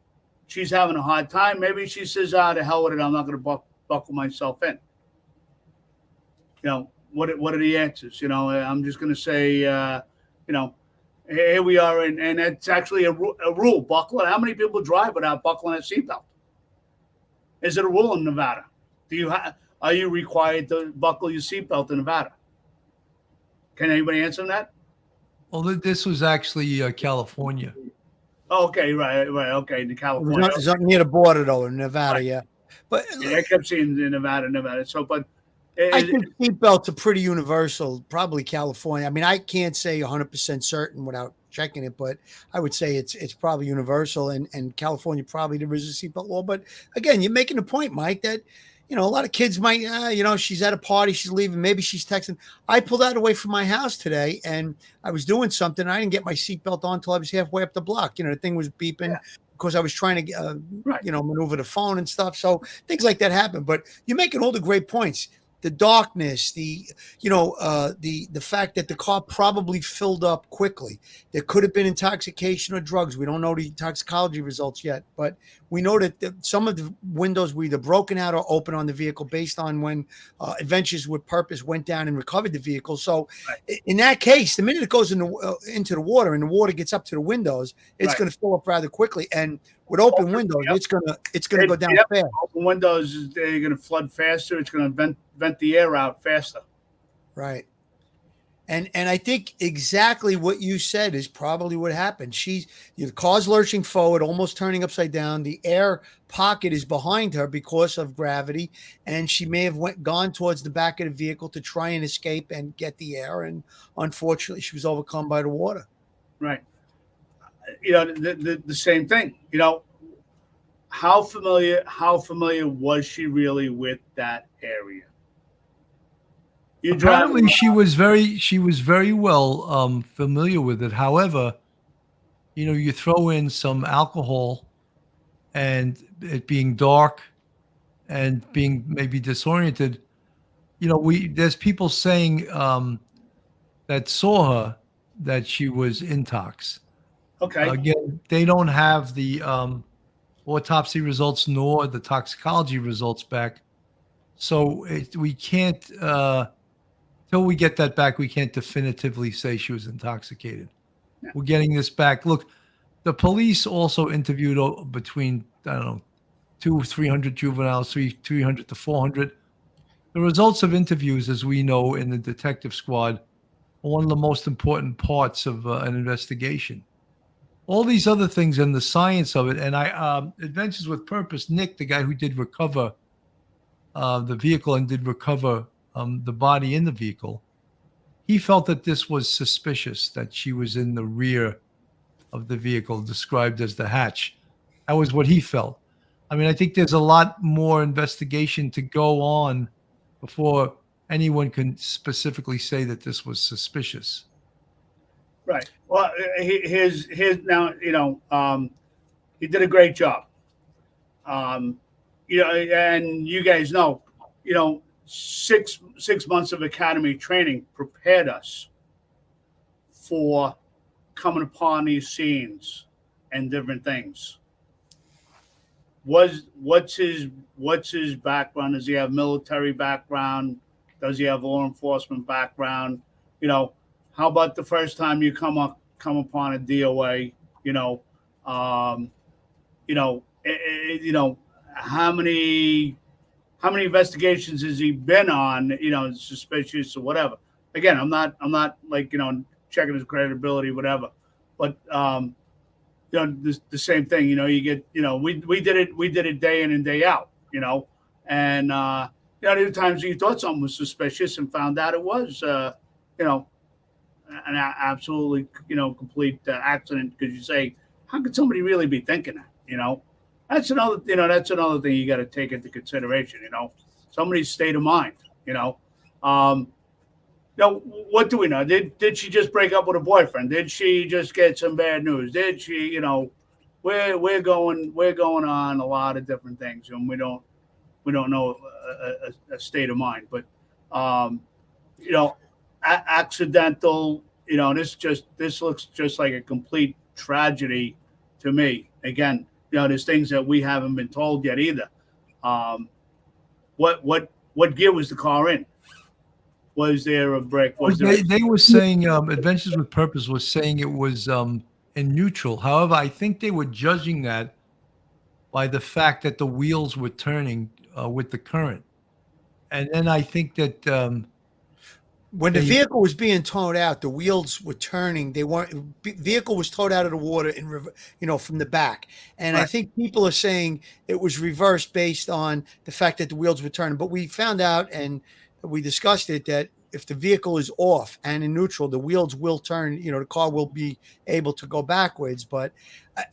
she's having a hard time. Maybe she says, to hell with it. I'm not going to buckle myself in. What are the answers? I'm just going to say, here we are. And that's actually a rule. Buckle. How many people drive without buckling a seatbelt? Is it a rule in Nevada? Are you required to buckle your seatbelt in Nevada? Can anybody answer that? Well, this was actually California. Oh, okay, right, okay, in California. It's not near the border though, in Nevada, Right. yeah. But Yeah, I kept seeing in Nevada. So, but I think seatbelts are pretty universal, probably California. I mean, I can't say 100% certain without checking it, but I would say it's probably universal. And California, probably there is a seatbelt law. But again, you're making a point, Mike, that, you know, a lot of kids might, you know, she's at a party, she's leaving, maybe she's texting. I pulled out away from my house today and I was doing something. I didn't get my seatbelt on until I was halfway up the block. You know, the thing was beeping. Because I was trying to, Right. you know, maneuver the phone and stuff. So things like that happen. But you're making all the great points. The darkness, the fact that the car probably filled up quickly. There could have been intoxication or drugs. We don't know the toxicology results yet, but we know that some of the windows were either broken out or open on the vehicle based on when Adventures with Purpose went down and recovered the vehicle. So in that case, the minute it goes into the water and the water gets up to the windows, it's going to fill up rather quickly. And with open windows, it's gonna go down fast. Open windows, they're going to flood faster. It's going to vent the air out faster. Right. And I think exactly what you said is probably what happened. The car's lurching forward, almost turning upside down. The air pocket is behind her because of gravity, and she may have gone towards the back of the vehicle to try and escape and get the air. And unfortunately, she was overcome by the water. Right. You know, the same thing. You know, how familiar was she really with that area? Apparently, she was very well familiar with it. However, you know, you throw in some alcohol, and it being dark, and being maybe disoriented. You know, there's people saying that saw her that she was intox. Okay. Again, they don't have the autopsy results nor the toxicology results back, so we can't. Till we get that back, we can't definitively say she was intoxicated. Yeah. We're getting this back. Look, the police also interviewed between, I don't know, 200 to 300 juveniles, 300 to 400. The results of interviews, as we know in the detective squad, are one of the most important parts of an investigation. All these other things and the science of it, and Adventures with Purpose, Nick, the guy who did recover the vehicle and did recover the body in the vehicle, he felt that this was suspicious, that she was in the rear of the vehicle, described as the hatch. That was what he felt. I mean, I think there's a lot more investigation to go on before anyone can specifically say that this was suspicious. Right. Well, his now, you know, he did a great job. You know, and you guys know, you know, 6 months of academy training prepared us for coming upon these scenes and different things. What's his background? Does he have military background? Does he have law enforcement background? You know, how about the first time you come upon a DOA? You know, how many investigations has he been on? You know, suspicious or whatever. Again, I'm not like, you know, checking his credibility, whatever. But you know, the same thing. You know, you get, you know, we did it day in and day out. You know, and you know, there were times you thought something was suspicious and found out it was, you know, an absolutely, you know, complete accident, because you say, how could somebody really be thinking that? You know, that's another thing you got to take into consideration. You know, somebody's state of mind. You know, now what do we know? Did she just break up with a boyfriend? Did she just get some bad news? Did she? You know, we're going on a lot of different things, and we don't know a state of mind. But you know, accidental. You know, this looks just like a complete tragedy to me. Again, you know, there's things that we haven't been told yet either. What gear was the car in? Was there a brake? They were saying Adventures with Purpose was saying it was in neutral. However, I think they were judging that by the fact that the wheels were turning with the current. And then I think that When the They- vehicle was being towed out, the wheels were turning. They weren't. Vehicle was towed out of the water from the back. And I Right. think people are saying it was reversed based on the fact that the wheels were turning. But we found out, and we discussed it, that if the vehicle is off and in neutral, the wheels will turn. The car will be able to go backwards. But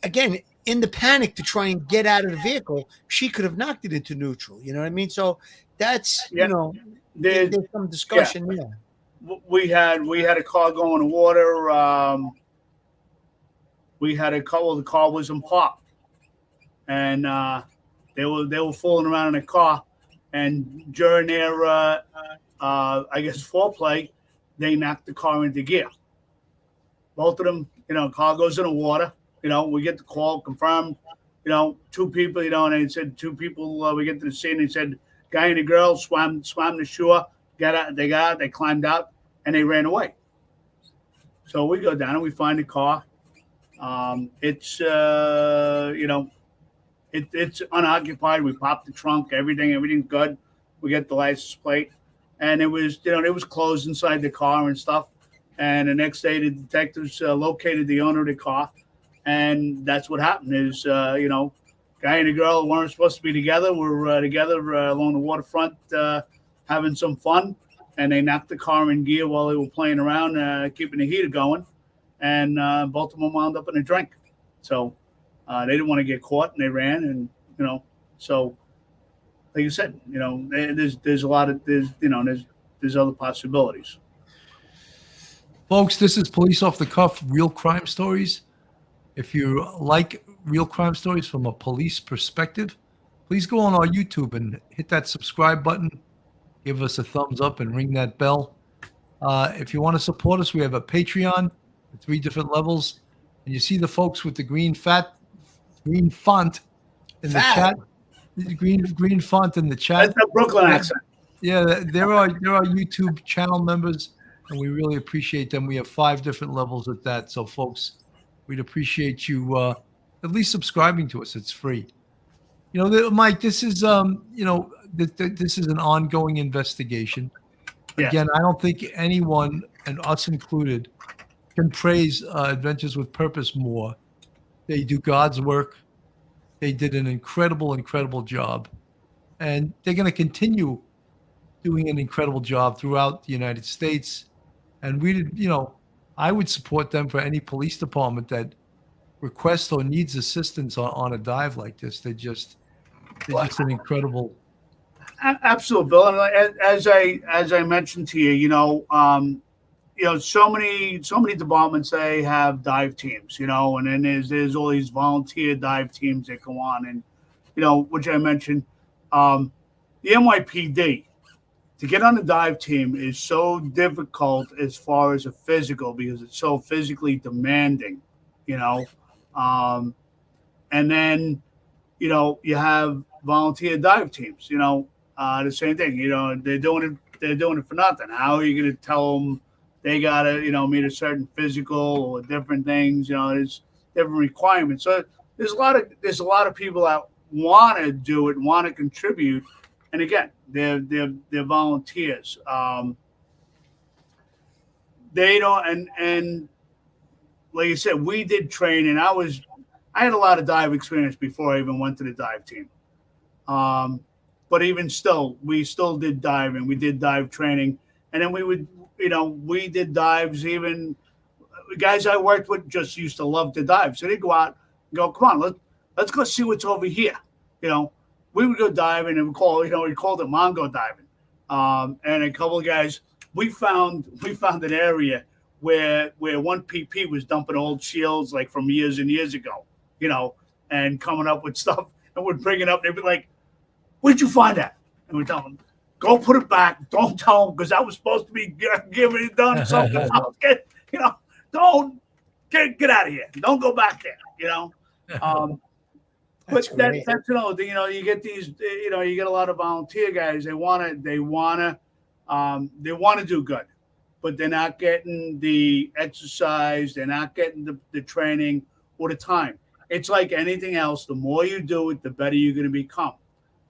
again, in the panic to try and get out of the vehicle, she could have knocked it into neutral. You know what I mean? So that's Yeah. There's, there's some discussion there. we had a car going to water. We had a car. Well, the car was in park, and they were fooling around in the car, and during their I guess foreplay, they knocked the car into gear. Both of them, car goes in the water. We get the call confirmed. Two people. And they said two people. We get to the scene. They said guy and a girl swam the shore. Got out. They got out. They climbed out and they ran away. So we go down and we find the car. It's it's unoccupied. We popped the trunk. Everything's good. We get the license plate, and it was closed inside the car and stuff. And the next day, the detectives located the owner of the car, and that's what happened. Is guy and the girl weren't supposed to be together. We're together along the waterfront, having some fun, and they knocked the car in gear while they were playing around, keeping the heater going, and both of them wound up in a drink. So they didn't want to get caught, and they ran, and so like you said, there's a lot of there's other possibilities. folks, this is Police Off the Cuff, real crime stories. If you like real crime stories from a police perspective, please go on our YouTube and hit that subscribe button. Give us a thumbs up and ring that bell. If you want to support us, we have a Patreon at 3 different levels. And you see the folks with the green font in the chat. The green font in the chat. That's a Brooklyn accent. Yeah, there are YouTube channel members, and we really appreciate them. We have 5 different levels at that. So, folks, we'd appreciate you at least subscribing to us. It's free. Mike, this is this is an ongoing investigation. Yes. Again, I don't think anyone, and us included, can praise Adventures with Purpose more. They do God's work. They did an incredible, incredible job, and they're going to continue doing an incredible job throughout the United States. And I would support them for any police department that requests or needs assistance on a dive like this. They're just an incredible. Absolutely, Bill. And as I mentioned to you, so many departments, they have dive teams, and then there's all these volunteer dive teams that go on, and which I mentioned, the NYPD, to get on the dive team is so difficult as far as a physical, because it's so physically demanding, and then you have volunteer dive teams, the same thing, they're doing it for nothing. How are you going to tell them they got to meet a certain physical or different things? There's different requirements. So there's a lot of people that want to do it, want to contribute, and again, they're volunteers. They don't, and like you said, we did training. I had a lot of dive experience before I even went to the dive team. But even still, we still did diving. We did dive training, and then we did dives. Even guys I worked with just used to love to dive, so they'd go out and go, "Come on, let's go see what's over here." We would go diving, and we called it Mongo diving. And a couple of guys, we found an area where one PP was dumping old shields like from years and years ago, and coming up with stuff, and we'd bring it up. They'd be like, "Where'd you find that?" And we tell them, "Go put it back. Don't tell them, because that was supposed to be given it done something else. Don't get out of here. Don't go back there." But that's you get these, you get a lot of volunteer guys. They want to do good, but they're not getting the exercise. They're not getting the training or the time. it's like anything else. The more you do it, the better you're going to become.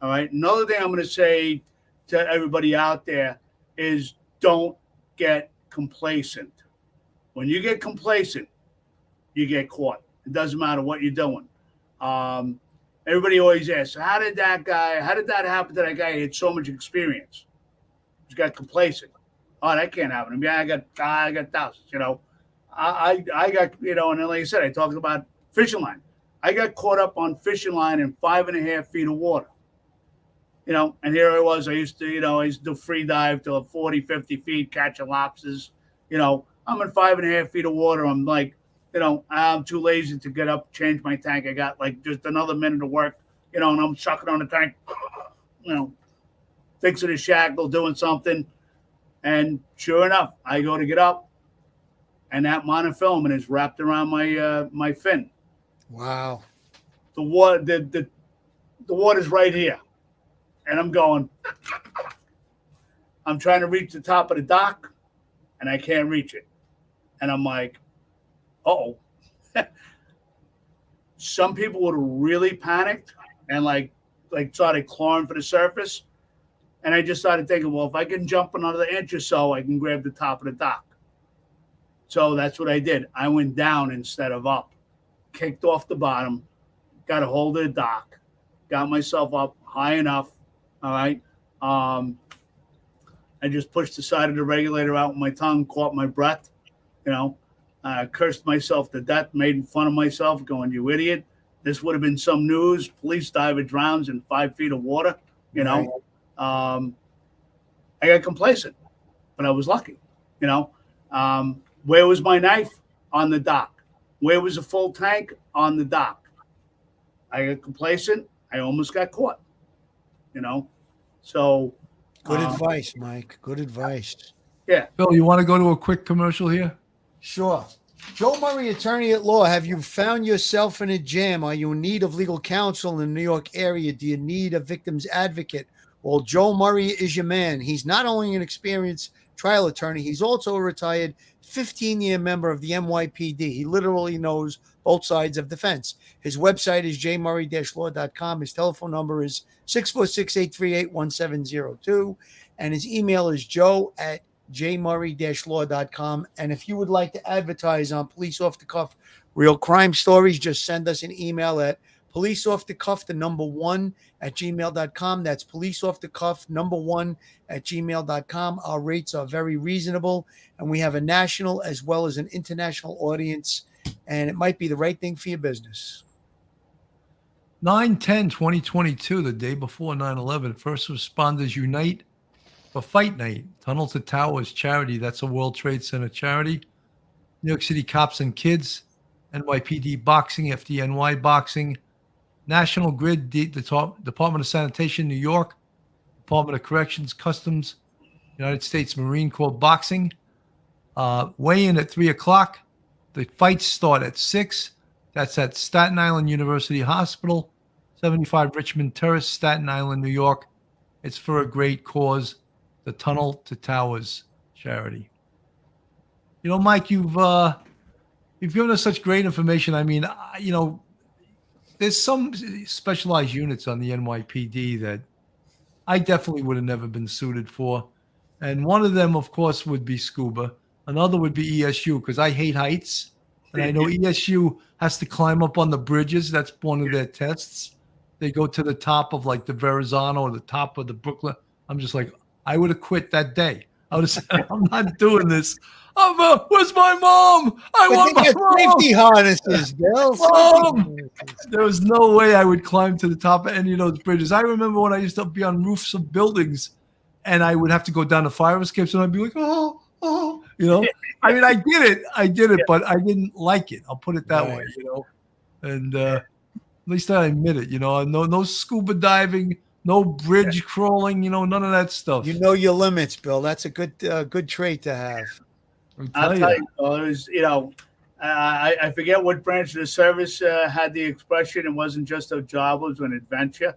All right. Another thing I'm going to say to everybody out there is don't get complacent. When you get complacent, you get caught. It doesn't matter what you're doing. Everybody always asks, how did that happen to that guy? He had so much experience. He got complacent. Oh, that can't happen to me. I got thousands, you know. I got, you know, and then like I said, I talked about fishing line. I got caught up on fishing line in 5.5 feet of water. You know, and here I was. I used to do free dive to 40, 50 feet, catching lobsters. You know, I'm in 5.5 feet of water. I'm like, you know, I'm too lazy to get up, change my tank. I got like just another minute of work, you know, and I'm sucking on the tank, you know, fixing a shackle, doing something. And sure enough, I go to get up, and that monofilament is wrapped around my fin. Wow. The water's right here. And I'm going, I'm trying to reach the top of the dock, and I can't reach it. And I'm like, uh-oh. Some people would have really panicked and like started clawing for the surface. And I just started thinking, well, if I can jump another inch or so, I can grab the top of the dock. So that's what I did. I went down instead of up, kicked off the bottom, got a hold of the dock, got myself up high enough. All right. I just pushed the side of the regulator out with my tongue, caught my breath, you know, cursed myself to death, made fun of myself, going, you idiot. This would have been some news. Police diver drowns in 5 feet of water, you know. I got complacent, but I was lucky, you know. Where was my knife? On the dock. Where was a full tank? On the dock. I got complacent. I almost got caught, you know. So good advice, Mike. Good advice. Yeah. Bill, you want to go to a quick commercial here? Sure. Joe Murray, attorney at law. Have you found yourself in a jam? Are you in need of legal counsel in the New York area? Do you need a victim's advocate? Well, Joe Murray is your man. He's not only an experienced trial attorney, he's also a retired 15-year member of the NYPD. He literally knows both sides of the fence. His website is jmurray-law.com. His telephone number is 646-838-1702. And his email is joe@jmurray-law.com. And if you would like to advertise on Police Off the Cuff real crime stories, just send us an email at policeoffthecuff, the number 1 at gmail.com. That's policeoffthecuff, number 1 at gmail.com. Our rates are very reasonable, and we have a national as well as an international audience, and it might be the right thing for your business. 9/10/2022, the day before 9/11, first responders unite for Fight Night. Tunnel to Towers charity. That's a World Trade Center charity. New York City Cops and Kids, NYPD Boxing, FDNY Boxing, National Grid, Department of Sanitation, New York, Department of Corrections, Customs, United States Marine Corps Boxing. Weigh-in at 3 o'clock. The fights start at 6. That's at Staten Island University Hospital, 75 Richmond Terrace, Staten Island, New York. It's for a great cause, the Tunnel to Towers charity. You know, Mike, you've given us such great information. I mean, you know, there's some specialized units on the NYPD that I definitely would have never been suited for. And one of them, of course, would be scuba. Another would be ESU, because I hate heights. And I know ESU has to climb up on the bridges. That's one of their tests. They go to the top of like the Verrazano or the top of the Brooklyn. I'm just like, I would have quit that day. I would have said, I'm not doing this. Where's my mom? I want my mom. Safety harnesses, Bill. Mom! There was no way I would climb to the top of any of those bridges. I remember when I used to be on roofs of buildings and I would have to go down the fire escapes and I'd be like, oh, you know. I mean, I did it, but I didn't like it. I'll put it that way, you know. And at least I admit it, you know. No scuba diving, no bridge crawling, you know, none of that stuff. You know your limits, Bill. That's a good trait to have. I'll tell you, it was, you know, I forget what branch of the service had the expression. It wasn't just a job; it was an adventure.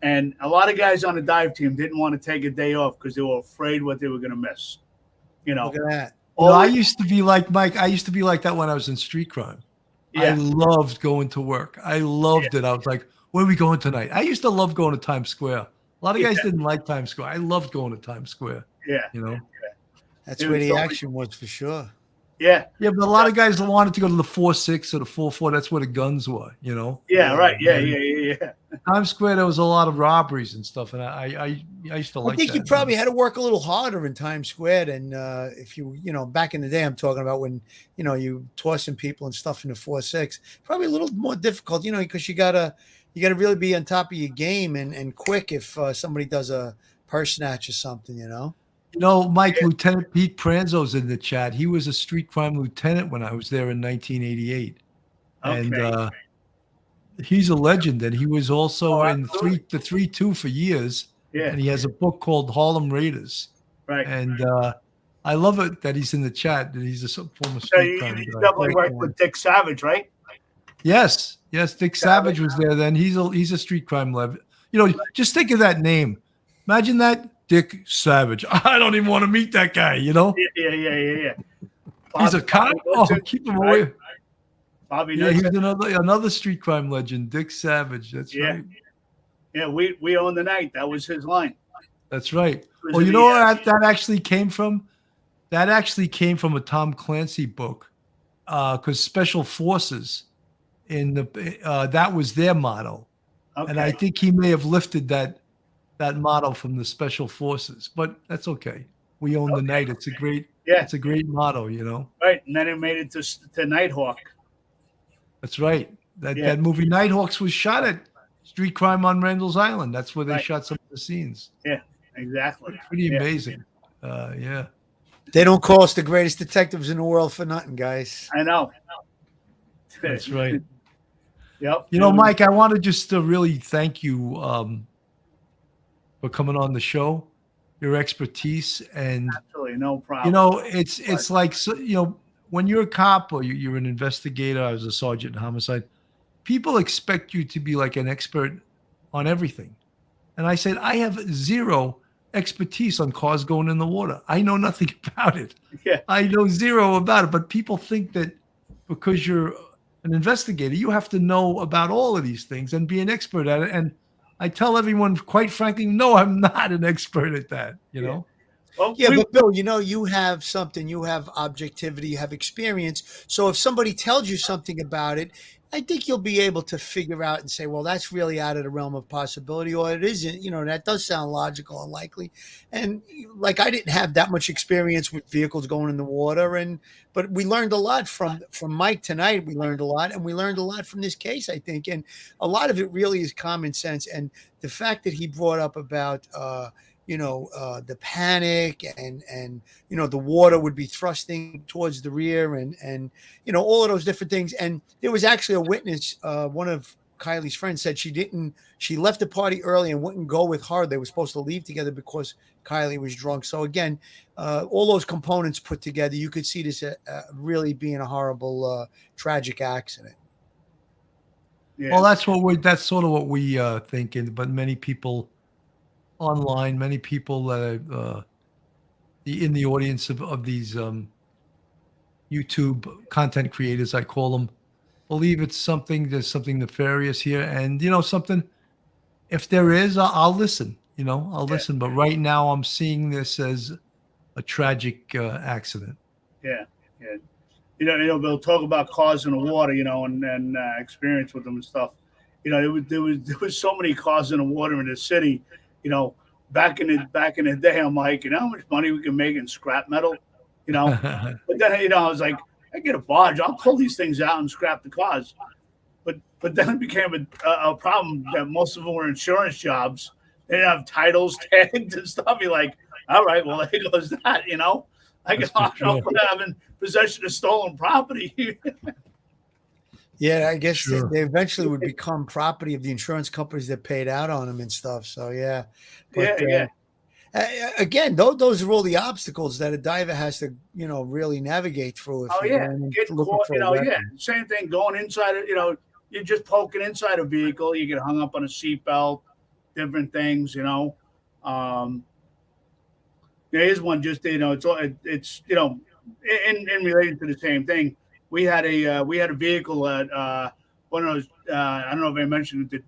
And a lot of guys on the dive team didn't want to take a day off because they were afraid what they were going to miss. You know, Look at that. You know, I used to be like Mike. I used to be like that when I was in street crime. I Yeah. loved going to work. I loved it. I was like, where are we going tonight? I used to love going to Times Square. A lot of guys didn't like Times Square. I loved going to Times Square, Yeah. you know? That's It where was the so- action was for sure. Yeah. Yeah, but a lot of guys wanted to go to the 4-6 or the 4-4. That's where the guns were, you know? Yeah. Yeah, Right. Yeah. man. Yeah. Times Square, there was a lot of robberies and stuff, and I used to I like think that. you probably had to work a little harder in Times Square than if you know, back in the day. I'm talking about when, you know, you tossing people and stuff in the 4-6. Probably a little more difficult, you know, because you gotta really be on top of your game and quick if somebody does a purse snatch or something, you know. You know, Mike, Lieutenant Pete Pranzo's in the chat. He was a street crime lieutenant when I was there in 1988. And Okay. he's a legend. And he was also Oh, in absolutely. the 3-2 for years. Yeah. And he has a book called Harlem Raiders. Right. And I love it that he's in the chat, that he's a former So street you crime guy. definitely Very worked cool. with Dick Savage, right? Yes, Dick Savage was there then. He's a street crime lev. You know, just think of that name. Imagine that, Dick Savage. I don't even want to meet that guy, you know? Yeah. He's a cop. Oh, keep him away. Bobby Yeah, he's Knudsen. another street crime legend, Dick Savage. That's Yeah. right. Yeah, we own the night. That was his line. That's right. Was Well, in you the, know where that actually came from? That actually came from a Tom Clancy book, because Special Forces in the that was their motto, and I Okay. think he may have lifted that motto from the Special Forces. But that's okay. We own the night. It's a great motto, you know. Right, and then it made it to Nighthawk. That's right. Yeah. That movie Nighthawks was shot at Street Crime on Randall's Island. That's where they Right. shot some of the scenes. Yeah, exactly. Pretty Yeah. amazing. Yeah. They don't call us the greatest detectives in the world for nothing, guys. I know. That's right. Yep. You know, Mike, I want to just really thank you for coming on the show, your expertise, and Absolutely, no problem. you know, it's like, so, you know, when you're a cop or you're an investigator, I was a sergeant in homicide, people expect you to be like an expert on everything. And I said, I have zero expertise on cars going in the water. I know nothing about it. Yeah. I know zero about it. But people think that because you're an investigator, you have to know about all of these things and be an expert at it. And I tell everyone, quite frankly, no, I'm not an expert at that, you know? Well, Yeah, we- but Bill, you know, you have something, you have objectivity, you have experience. So if somebody tells you something about it, I think you'll be able to figure out and say, well, that's really out of the realm of possibility, or it isn't. You know, that does sound logical and likely. And like, I didn't have that much experience with vehicles going in the water, but we learned a lot from Mike tonight. We learned a lot, and we learned a lot from this case, I think. And a lot of it really is common sense. And the fact that he brought up about, the panic and the water would be thrusting towards the rear and all of those different things. And there was actually a witness, one of Kiely's friends said she left the party early and wouldn't go with her. They were supposed to leave together because Kiely was drunk. So again, all those components put together, you could see this really being a horrible, tragic accident. yeah. Well, that's sort of what we think, but many people online, many people that in the audience of these YouTube content creators, I call them, believe there's something nefarious here, and something. If there is, I'll listen. I'll listen. But right now, I'm seeing this as a tragic accident. Yeah. They'll talk about cars in the water, and experience with them and stuff. There was so many cars in the water in the city. Back in the day, I'm like, how much money we can make in scrap metal, But then, I was like, I get a barge, I'll pull these things out and scrap the cars. But then it became a problem that most of them were insurance jobs. They didn't have titles tagged and stuff. You're like, all right, well, there goes that, I That's got for sure. having possession of stolen property. Yeah, I guess Sure. they eventually would become property of the insurance companies that paid out on them and stuff. So yeah, but, Yeah. Again, those are all the obstacles that a diver has to, really navigate through. If Oh you're yeah, going get looking caught. for a weapon. Same thing. Going inside it, you're just poking inside a vehicle. You get hung up on a seatbelt, different things. There is one just it's in related to the same thing. we had a vehicle at one of those. I don't know if I mentioned it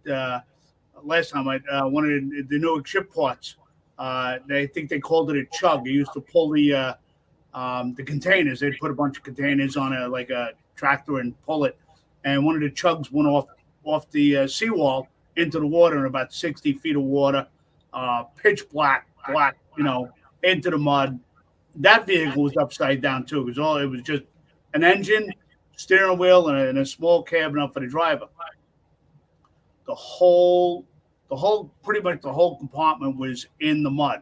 last time. One of the Newark ship ports. They think they called it a chug. They used to pull the containers. They'd put a bunch of containers on a tractor and pull it. And one of the chugs went off the seawall into the water in about 60 feet of water, pitch black, into the mud. That vehicle was upside down too, because it was just an engine, steering wheel, and a small cabin up for the driver. Pretty much the whole compartment was in the mud.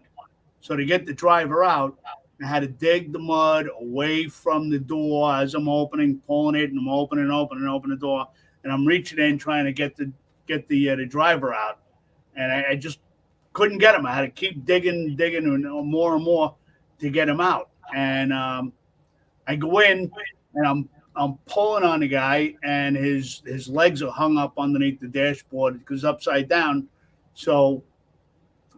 So to get the driver out, I had to dig the mud away from the door as I'm pulling it, and I'm opening the door, and I'm reaching in trying to get the driver out, and I just couldn't get him. I had to keep digging more and more to get him out. And I go in, and I'm pulling on the guy, and his legs are hung up underneath the dashboard because upside down. So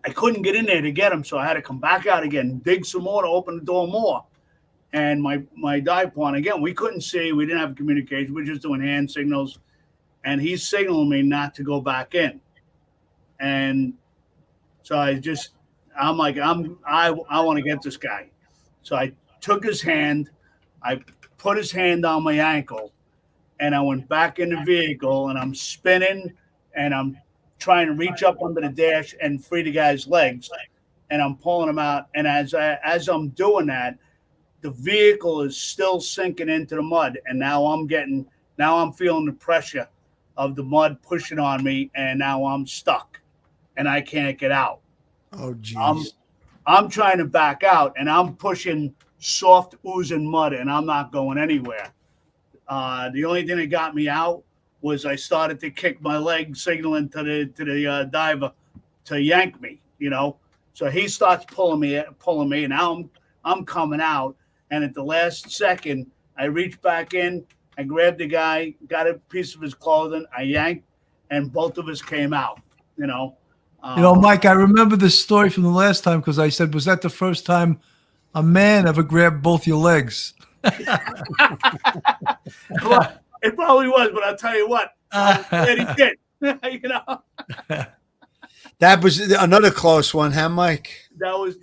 I couldn't get in there to get him. So I had to come back out again, dig some more to open the door more. And my dive partner, again, we couldn't see. We didn't have communication. We were just doing hand signals. And he's signaling me not to go back in. And so I'm like, I want to get this guy. So I took his hand, I put his hand on my ankle, and I went back in the vehicle, and I'm spinning, and I'm trying to reach up under the dash and free the guy's legs, and I'm pulling him out. And as I'm doing that, the vehicle is still sinking into the mud, and now I'm feeling the pressure of the mud pushing on me, and now I'm stuck, and I can't get out. Oh, geez. I'm trying to back out, and I'm pushing soft oozing mud, and I'm not going anywhere. The only thing that got me out was I started to kick my leg, signaling to the diver to yank me. So he starts pulling me, and now I'm coming out. And at the last second, I reached back in, I grabbed the guy, got a piece of his clothing, I yanked, and both of us came out. Mike, I remember this story from the last time because I said, was that the first time a man ever grabbed both your legs? Well, it probably was, but I'll tell you what, I'm glad he did. That was another close one, huh, Mike? That was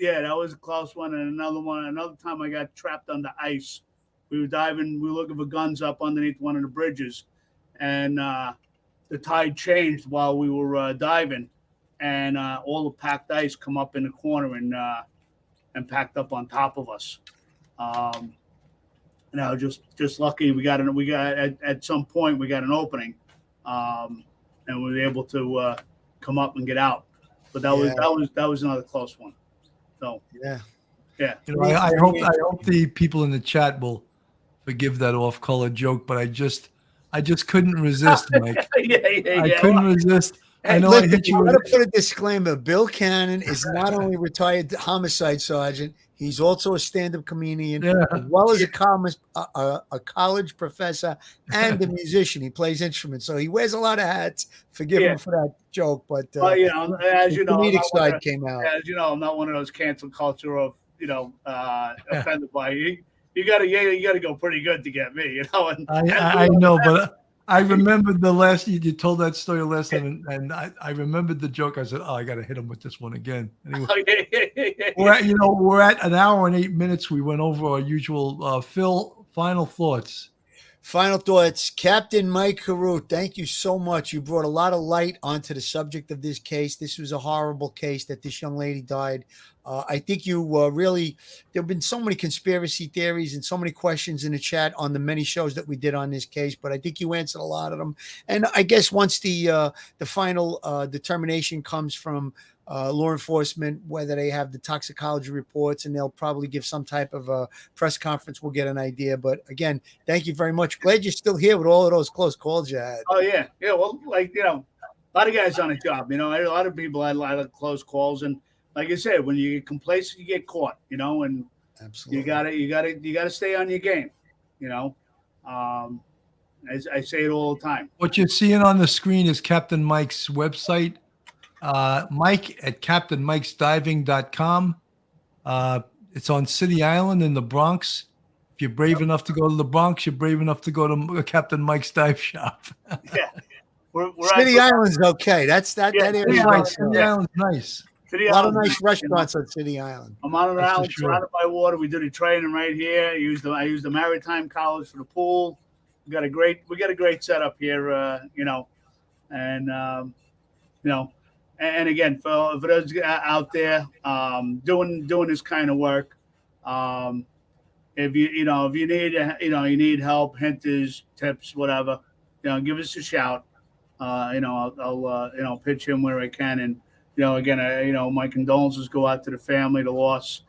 a close one. And another time I got trapped under ice. We were diving, we were looking for guns up underneath one of the bridges, and the tide changed while we were diving, and all the packed ice come up in the corner and packed up on top of us. Just lucky at some point we got an opening, and we were able to come up and get out. But that was another close one. So yeah. I hope the people in the chat will forgive that off-color joke, but I just couldn't resist, Mike. I couldn't resist. I know I hit you. I got to put a disclaimer. Bill Cannon is not only a retired homicide sergeant, he's also a stand-up comedian, as well as a college professor and a musician. He plays instruments, so he wears a lot of hats. Forgive him for that joke, but as you know, the comedic side came out. As you know, I'm not one of those cancel culture of offended by you. You gotta go pretty good to get me, And I know, but I remembered you told that story last time, and I remembered the joke. I said, "Oh, I got to hit him with this one again." Anyway, we're at an hour and 8 minutes. We went over our usual. Phil, final thoughts. Final thoughts, Captain Mike Carew. Thank you so much. You brought a lot of light onto the subject of this case. This was a horrible case that this young lady died. I think you really, there have been so many conspiracy theories and so many questions in the chat on the many shows that we did on this case, but I think you answered a lot of them. And I guess once the final determination comes from law enforcement, whether they have the toxicology reports, and they'll probably give some type of a press conference, we'll get an idea. But again, thank you very much. Glad you're still here with all of those close calls you had. Oh yeah. Well, a lot of guys on a job, a lot of people had a lot of close calls, and like I said, when you get complacent, you get caught, and absolutely you gotta stay on your game, As I say it all the time. What you're seeing on the screen is Captain Mike's website, Mike at CaptainMike'sDiving.com. It's on City Island in the Bronx. If you're brave enough to go to the Bronx, you're brave enough to go to Captain Mike's dive shop. Yeah. We're City Island's okay. That Yeah, area. City is Island, nice. City Island's nice. City A lot of Island, nice restaurants on City Island. I'm on an That's for island sure. surrounded by water. We do the training right here. I use the Maritime College for the pool. We got a great setup here, and and again for those out there doing this kind of work, if you need help, hints, tips, whatever, give us a shout. I'll pitch in where I can, and again, my condolences go out to the family, the loss.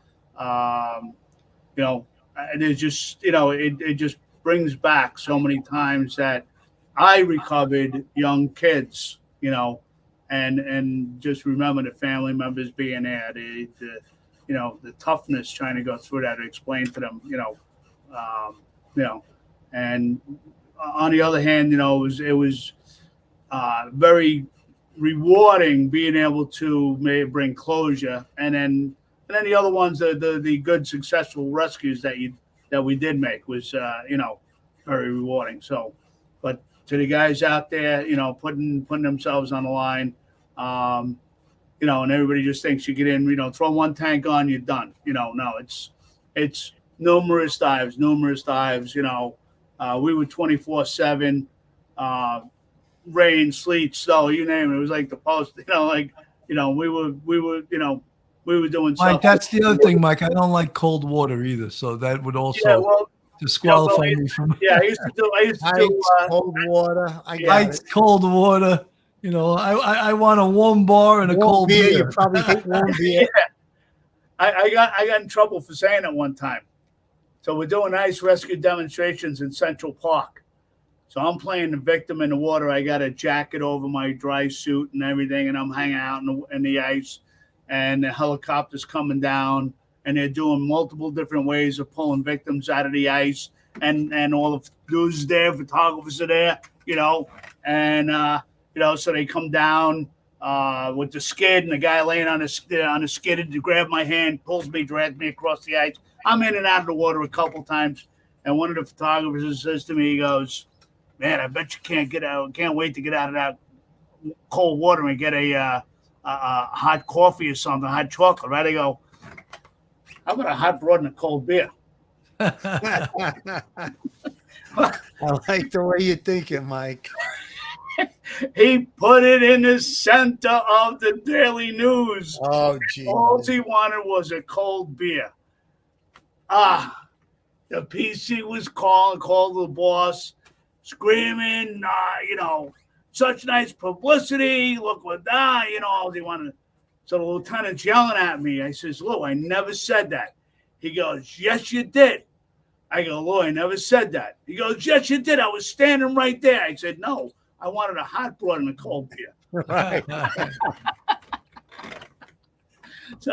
There's just it just brings back so many times that I recovered young kids, and just remember the family members being there, the toughness trying to go through that to explain to them, and on the other hand, it was very rewarding being able to bring closure, and then the other ones, the good successful rescues that we did make was very rewarding. So, but to the guys out there, putting themselves on the line, and everybody just thinks you get in, throw one tank on, you're done. No, it's numerous dives. We were 24/7, rain, sleet, snow, you name it. It was like the post, we were doing Mike, stuff. that's the other thing, Mike. I don't like cold water either, so that would also disqualify me from. Yeah, I used to do Ice, cold water. I got Ice, it. cold water. I want a warm bar and a Warm cold beer. You probably hate warm beer. I got in trouble for saying it one time. So we're doing ice rescue demonstrations in Central Park. So I'm playing the victim in the water. I got a jacket over my dry suit and everything, and I'm hanging out in the ice, and the helicopter's coming down, and they're doing multiple different ways of pulling victims out of the ice, and all the dudes there, photographers are there, and so they come down with the skid, and the guy laying on the skid to grab my hand, pulls me, drags me across the ice. I'm in and out of the water a couple times, and one of the photographers says to me, he goes, "Man, I bet you can't wait to get out of that cold water and get a hot coffee or something, hot chocolate," right? I go, "How about a hot broad and a cold beer?" I like the way you're thinking, Mike. He put it in the center of the daily news. Oh, geez. All he wanted was a cold beer. The PC was called the boss, screaming, such nice publicity. Look what that, all he wanted. So the lieutenant's yelling at me. I says, "Lou, I never said that." He goes, "Yes, you did." I go, "Lou, I never said that." He goes, "Yes, you did. I was standing right there." I said, "No, I wanted a hot broad and a cold beer." Right.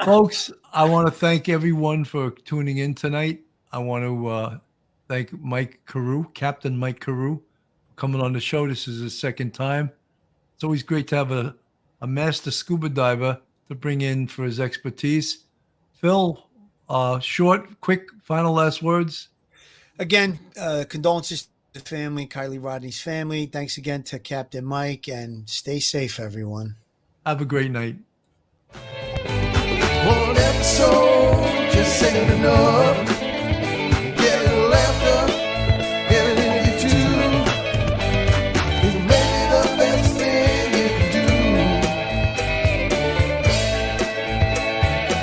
Folks, I want to thank everyone for tuning in tonight. I want to thank Mike Carew, Captain Mike Carew, coming on the show. This is his second time. It's always great to have a master scuba diver to bring in for his expertise. Phil, short, quick, final last words. Again, condolences to the family, Kiely Rodni's family. Thanks again to Captain Mike, and stay safe, everyone. Have a great night. One episode just ain't enough.